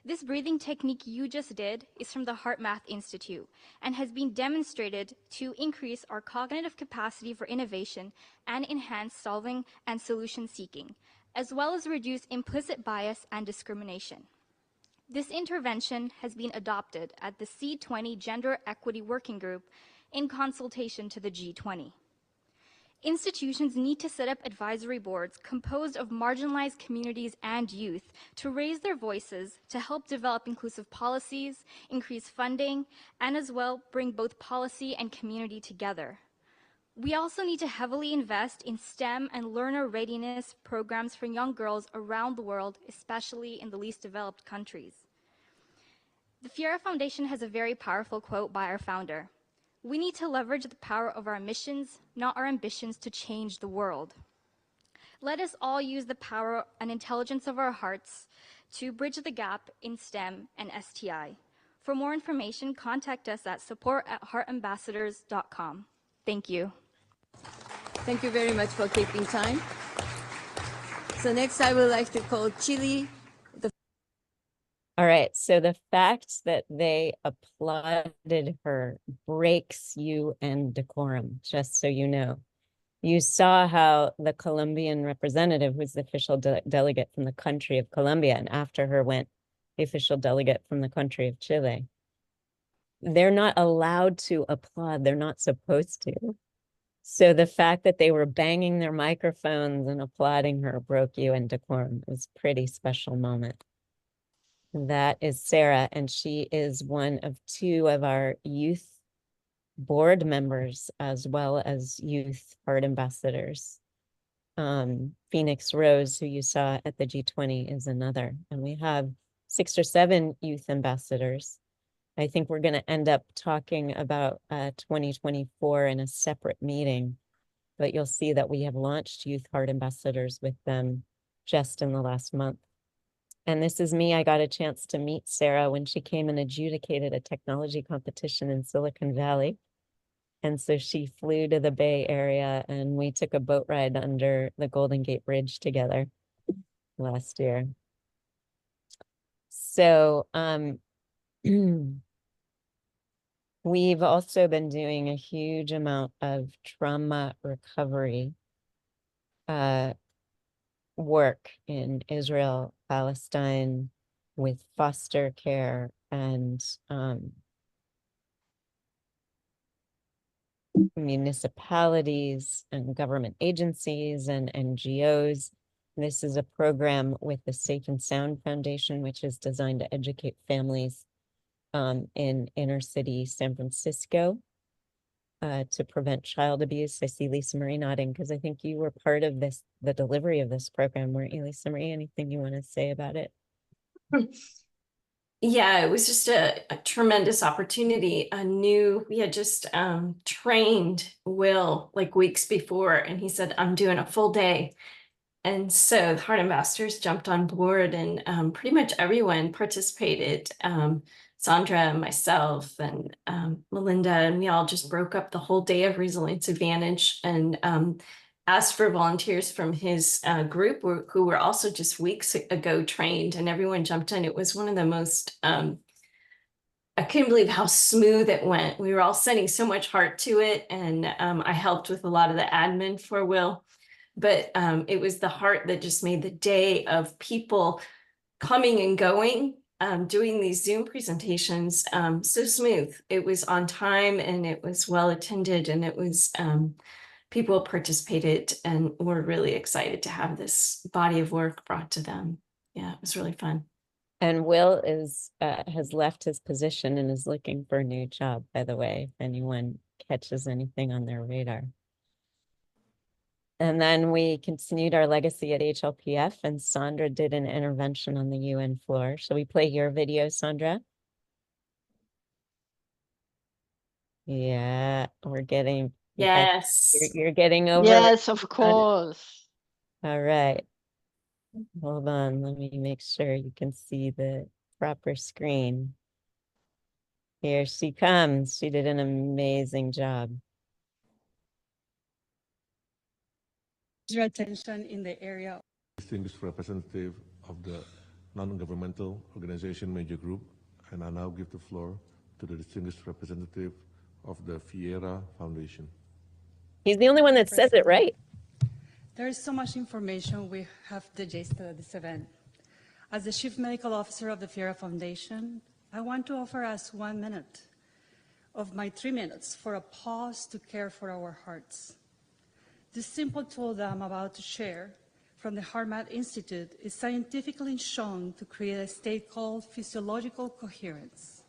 This breathing technique you just did is from the HeartMath Institute and has been demonstrated to increase our cognitive capacity for innovation and enhance solving and solution seeking, as well as reduce implicit bias and discrimination. This intervention has been adopted at the C20 Gender Equity Working Group in consultation to the G20. Institutions need to set up advisory boards composed of marginalized communities and youth to raise their voices to help develop inclusive policies, increase funding, and as well bring both policy and community together. We also need to heavily invest in STEM and learner readiness programs for young girls around the world, especially in the least developed countries. The Fyera Foundation has a very powerful quote by our founder. We need to leverage the power of our missions, not our ambitions, to change the world. Let us all use the power and intelligence of our hearts to bridge the gap in STEM and STI. For more information, contact us at support@heartambassadors.com. Thank you.
Thank you very much for keeping time. So next, I would like to call Chile.
All right, so the fact that they applauded her breaks UN decorum, just so you know. You saw how the Colombian representative was the official delegate from the country of Colombia, and after her went the official delegate from the country of Chile. They're not allowed to applaud. They're not supposed to. So the fact that they were banging their microphones and applauding her broke UN decorum. It was a pretty special moment. That is Sarah, and she is one of 2 of our youth board members as well as youth heart ambassadors. Phoenix Rose, who you saw at the G20, is another. And we have 6 or 7 youth ambassadors. I think we're going to end up talking about 2024 in a separate meeting, but you'll see that we have launched Youth Heart Ambassadors with them just in the last month. And this is me. I got a chance to meet Sarah when she came and adjudicated a technology competition in Silicon Valley. And so she flew to the Bay Area and we took a boat ride under the Golden Gate Bridge together last year. So we've also been doing a huge amount of trauma recovery work in Israel, Palestine, with foster care and municipalities and government agencies and NGOs. This is a program with the Safe and Sound Foundation, which is designed to educate families in inner city San Francisco to prevent child abuse. I see Lisa Marie nodding because I think you were part of this, the delivery of this program, weren't you, Lisa Marie? Anything you want to say about it?
Yeah, it was just a tremendous opportunity. We had just trained Will like weeks before, and he said, I'm doing a full day. And so the Heart Ambassadors jumped on board, and pretty much everyone participated. Sandra, myself, and Melinda, and we all just broke up the whole day of Resilience Advantage and asked for volunteers from his group who were also just weeks ago trained, and everyone jumped in. It was one of the most, I couldn't believe how smooth it went. We were all sending so much heart to it, and I helped with a lot of the admin for Will. But it was the heart that just made the day of people coming and going, doing these Zoom presentations so smooth. It was on time and it was well attended, and it was people participated and were really excited to have this body of work brought to them. Yeah, it was really fun.
And Will is has left his position and is looking for a new job, by the way, if anyone catches anything on their radar. And then we continued our legacy at HLPF, and Sandra did an intervention on the UN floor. Shall we play your video, Sandra? Yeah, we're getting,
Yes.
you're getting over.
Yes, of course.
All right. Hold on, let me make sure you can see the proper screen. Here she comes. She did an amazing job.
Your attention in the area.
Distinguished representative of the non-governmental organization major group, and I now give the floor to the distinguished representative of the Fyera Foundation.
He's the only one that says it right.
There is so much information we have digested at this event. As the Chief Medical Officer of the Fyera Foundation, I want to offer us 1 minute of my 3 minutes for a pause to care for our hearts. This simple tool that I'm about to share from the HeartMath Institute is scientifically shown to create a state called physiological coherence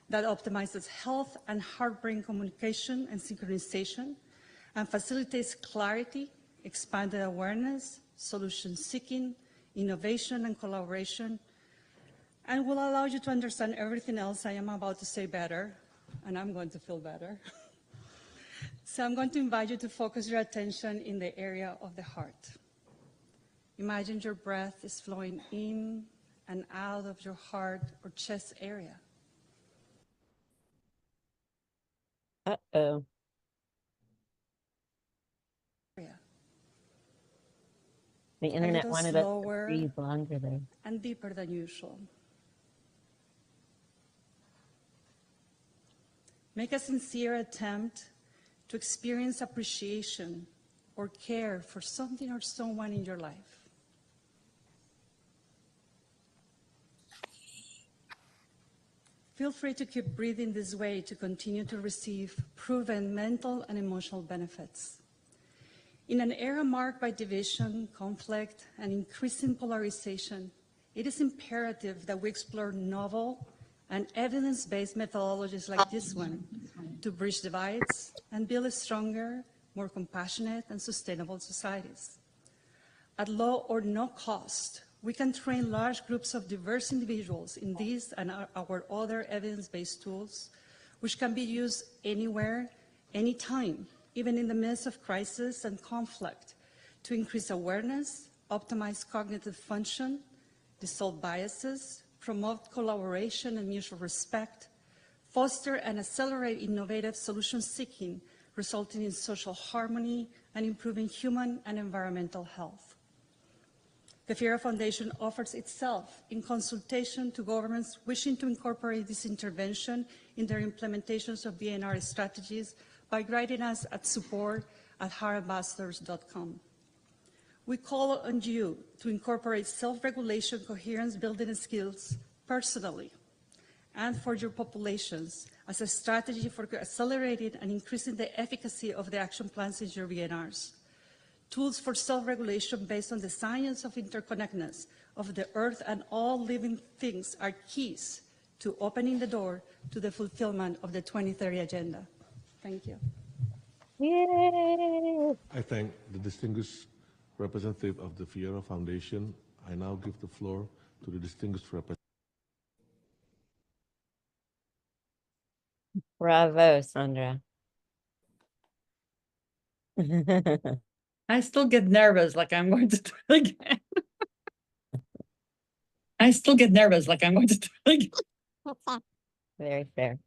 that optimizes health and heart-brain communication and synchronization and facilitates clarity, expanded awareness, solution-seeking, innovation, and collaboration, and will allow you to understand everything else I am about to say better, and I'm going to feel better. So I'm going to invite you to focus your attention in the area of the heart. Imagine your breath is flowing in and out of your heart or chest area.
Uh-oh. The internet wanted us to breathe longer there.
And deeper than usual. Make a sincere attempt to experience appreciation or care for something or someone in your life. Feel free to keep breathing this way to continue to receive proven mental and emotional benefits. In an era marked by division, conflict, and increasing polarization, it is imperative that we explore novel and evidence-based methodologies like this one to bridge divides and build stronger, more compassionate, and sustainable societies. At low or no cost, we can train large groups of diverse individuals in these and our other evidence-based tools, which can be used anywhere, anytime, even in the midst of crisis and conflict, to increase awareness, optimize cognitive function, dissolve biases, promote collaboration and mutual respect, foster and accelerate innovative solution seeking, resulting in social harmony and improving human and environmental health. The Fyera Foundation offers itself in consultation to governments wishing to incorporate this intervention in their implementations of VNR strategies by writing us at support@HeartAmbassadors.com. We call on you to incorporate self-regulation, coherence building skills personally and for your populations as a strategy for accelerating and increasing the efficacy of the action plans in your VNRs. Tools for self-regulation based on the science of interconnectedness of the earth and all living things are keys to opening the door to the fulfillment of the 2030 Agenda. Thank you.
Yay!
I thank the distinguished representative of the Fyera Foundation. I now give the floor to the distinguished representative.
Bravo, Sandra.
I still get nervous like I'm going to do it again. I still get nervous like I'm going to do it again.
Very fair.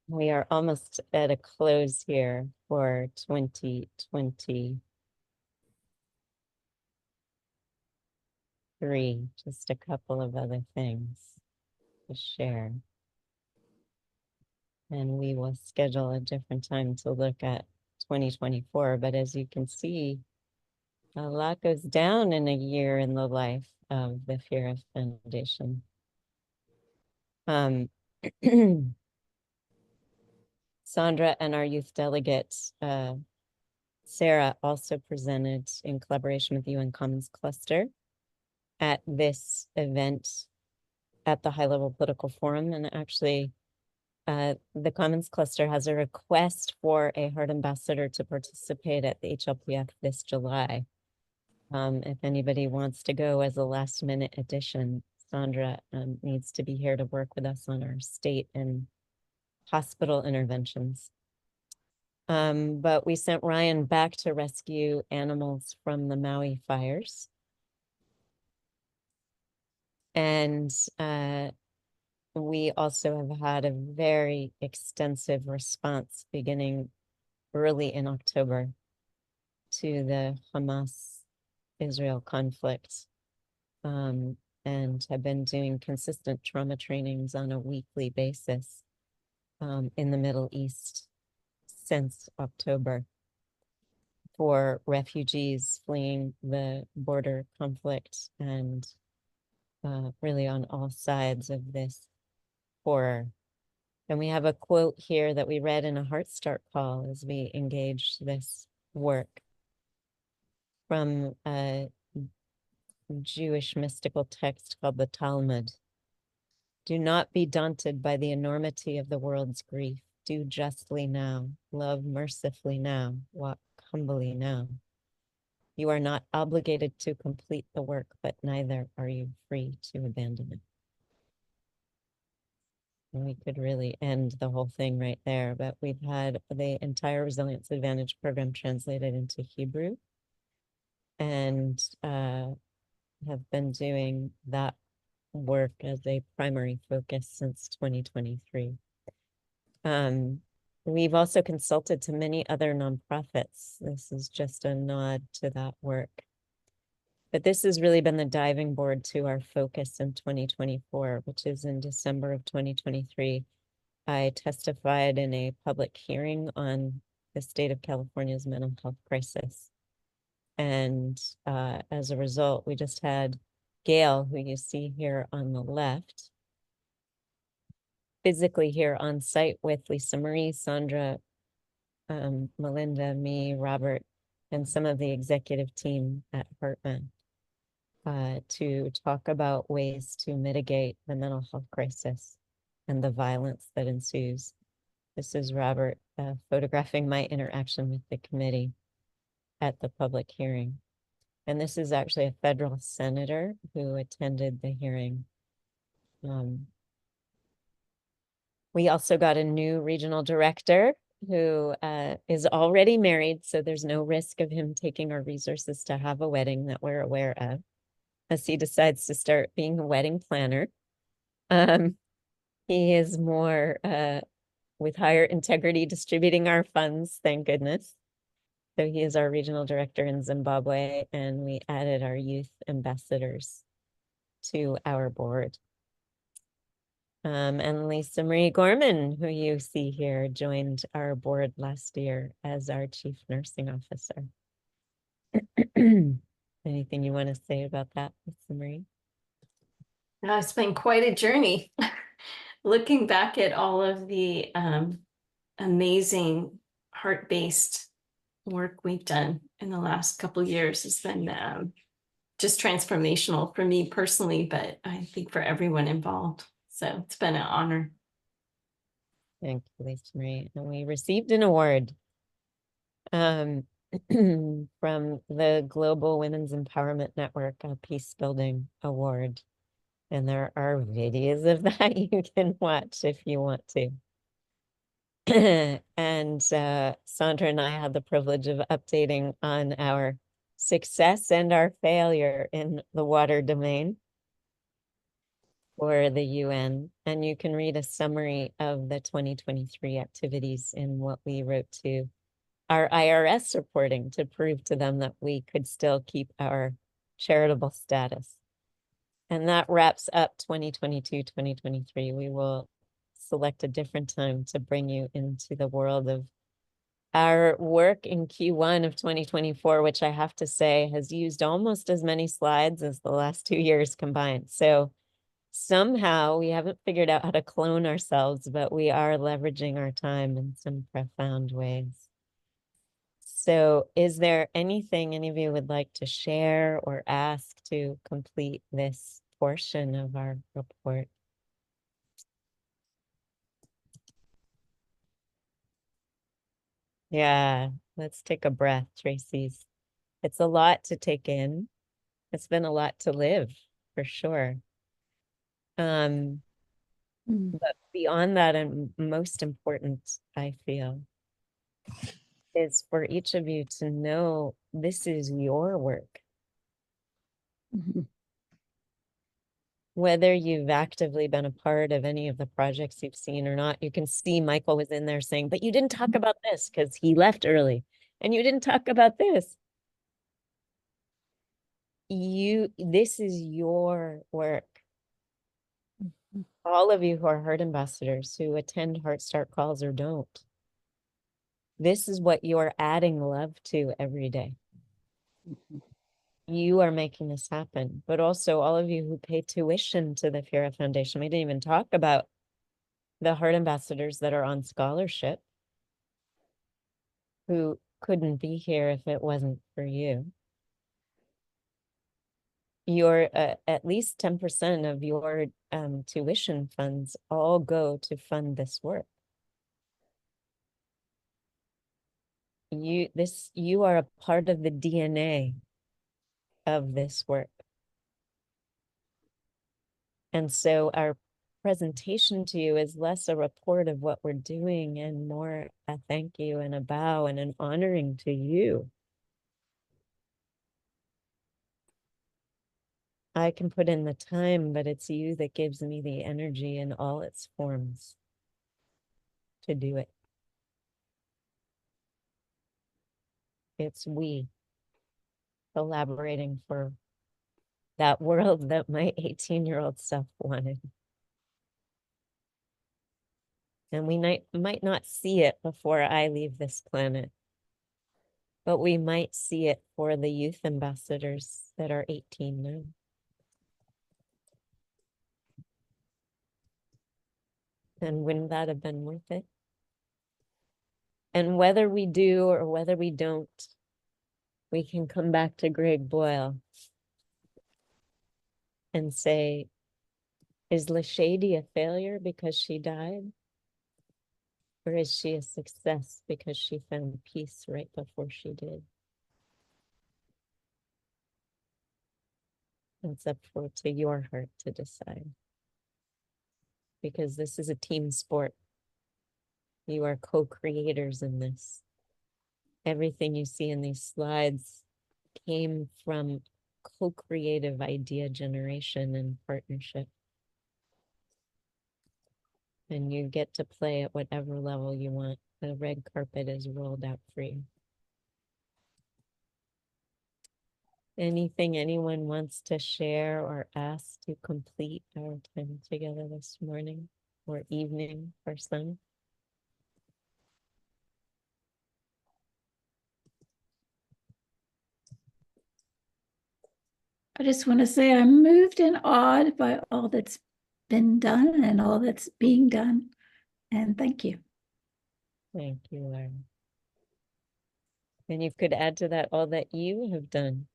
We are almost at a close here for 2023. Just a couple of other things to share. And we will schedule a different time to look at 2024. But as you can see, a lot goes down in a year in the life of the Fyera Foundation. Sandra and our youth delegate, Sarah, also presented in collaboration with UN Commons Cluster at this event at the High Level Political Forum. And actually, the Commons Cluster has a request for a Heart Ambassador to participate at the HLPF this July. If anybody wants to go as a last minute addition, Sandra needs to be here to work with us on our state and hospital interventions. But we sent Ryan back to rescue animals from the Maui fires. And we also have had a very extensive response beginning early in October to the Hamas-Israel conflict, and have been doing consistent trauma trainings on a weekly basis in the Middle East since October for refugees fleeing the border conflict and really on all sides of this horror. And we have a quote here that we read in a Heart Start call as we engaged this work from a Jewish mystical text called the Talmud. Do not be daunted by the enormity of the world's grief. Do justly now, love mercifully now, walk humbly now. You are not obligated to complete the work, but neither are you free to abandon it. And we could really end the whole thing right there, but we've had the entire Resilience Advantage program translated into Hebrew and have been doing that work as a primary focus since 2023. We've also consulted to many other nonprofits. This is just a nod to that work. But this has really been the diving board to our focus in 2024, which is in December of 2023. I testified in a public hearing on the state of California's mental health crisis. And as a result, we just had Gail, who you see here on the left, physically here on site with Lisa Marie, Sandra, Melinda, me, Robert, and some of the executive team at Hartman to talk about ways to mitigate the mental health crisis and the violence that ensues. This is Robert photographing my interaction with the committee at the public hearing. And this is actually a federal senator who attended the hearing. We also got a new regional director who is already married, so there's no risk of him taking our resources to have a wedding that we're aware of, as he decides to start being a wedding planner. He is more with higher integrity distributing our funds, thank goodness. So he is our regional director in Zimbabwe, and we added our youth ambassadors to our board. And Lisa Marie Gorman, who you see here, joined our board last year as our chief nursing officer. Anything you want to say about that, Lisa Marie?
No, it's been quite a journey. Looking back at all of the amazing heart-based work we've done in the last couple of years has been just transformational for me personally, but I think for everyone involved. So it's been an honor.
Thank you, Lisa Marie. And we received an award from the Global Women's Empowerment Network, a Peace Building Award. And there are videos of that you can watch if you want to. And Sandra and I had the privilege of updating on our success and our failure in the water domain for the UN. And you can read a summary of the 2023 activities in what we wrote to our IRS reporting to prove to them that we could still keep our charitable status. And that wraps up 2022, 2023. We will select a different time to bring you into the world of our work in Q1 of 2024, which I have to say has used almost as many slides as the last 2 years combined. So somehow we haven't figured out how to clone ourselves, but we are leveraging our time in some profound ways. So is there anything any of you would like to share or ask to complete this portion of our report? Yeah, let's take a breath, Tracy's. It's a lot to take in. It's been a lot to live, for sure. But beyond that, and most important, I feel, is for each of you to know this is your work. Whether you've actively been a part of any of the projects you've seen or not, you can see Michael was in there saying, but you didn't talk about this because he left early, and you didn't talk about this. This is your work. All of you who are heart ambassadors, who attend Heart Start calls or don't, this is what you're adding love to every day. You are making this happen, but also all of you who pay tuition to the Fyera Foundation. We didn't even talk about the heart ambassadors that are on scholarship who couldn't be here if it wasn't for you. Your at least 10% of your tuition funds all go to fund this work. You are a part of the DNA of this work. And so our presentation to you is less a report of what we're doing and more a thank you and a bow and an honoring to you. I can put in the time, but it's you that gives me the energy in all its forms to do it. It's we collaborating for that world that my 18-year-old self wanted. And we might not see it before I leave this planet, but we might see it for the youth ambassadors that are 18 now. And wouldn't that have been worth it? And whether we do or whether we don't, we can come back to Greg Boyle and say, is Lashady a failure because she died? Or is she a success because she found peace right before she did? It's up to your heart to decide. Because this is a team sport. You are co-creators in this. Everything you see in these slides came from co-creative idea generation and partnership. And you get to play at whatever level you want. The red carpet is rolled out for you. Anything anyone wants to share or ask to complete our time together this morning or evening for some?
I just want to say I'm moved and awed by all that's been done and all that's being done. And thank you.
Thank you, Laura. And you could add to that all that you have done.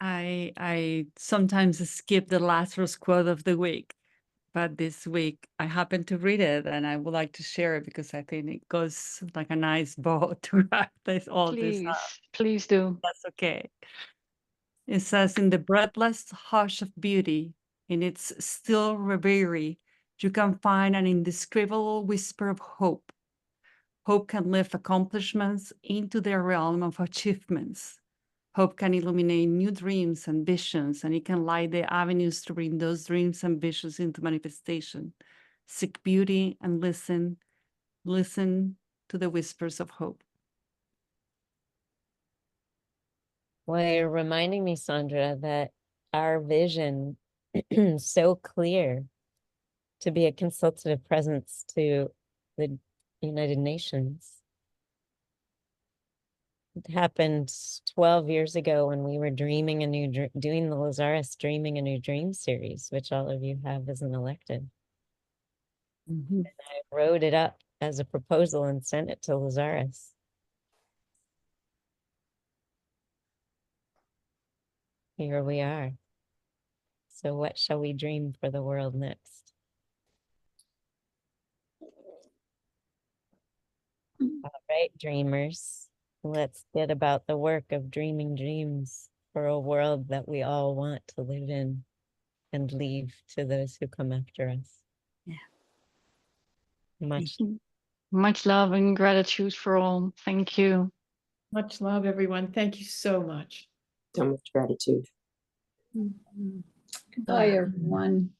I sometimes skip the Lazarus quote of the week, but this week I happened to read it and I would like to share it because I think it goes like a nice bow to wrap all this up.
Please do.
That's okay. It says, in the breathless hush of beauty, in its still reverie, you can find an indescribable whisper of hope. Hope can lift accomplishments into their realm of achievements. Hope can illuminate new dreams and visions, and it can light the avenues to bring those dreams and visions into manifestation. Seek beauty and listen to the whispers of hope.
Well, you're reminding me, Sandra, that our vision is so clear to be a consultative presence to the United Nations. It happened 12 years ago when we were dreaming doing the Lazarus Dreaming a New Dream series, which all of you have as an elected. And I wrote it up as a proposal and sent it to Lazarus. Here we are. So what shall we dream for the world next? All right, dreamers, let's get about the work of dreaming dreams for a world that we all want to live in and leave to those who come after us.
Yeah.
Much
love and gratitude for all. Thank you.
Much love, everyone. Thank you so much.
So much gratitude.
Goodbye, everyone.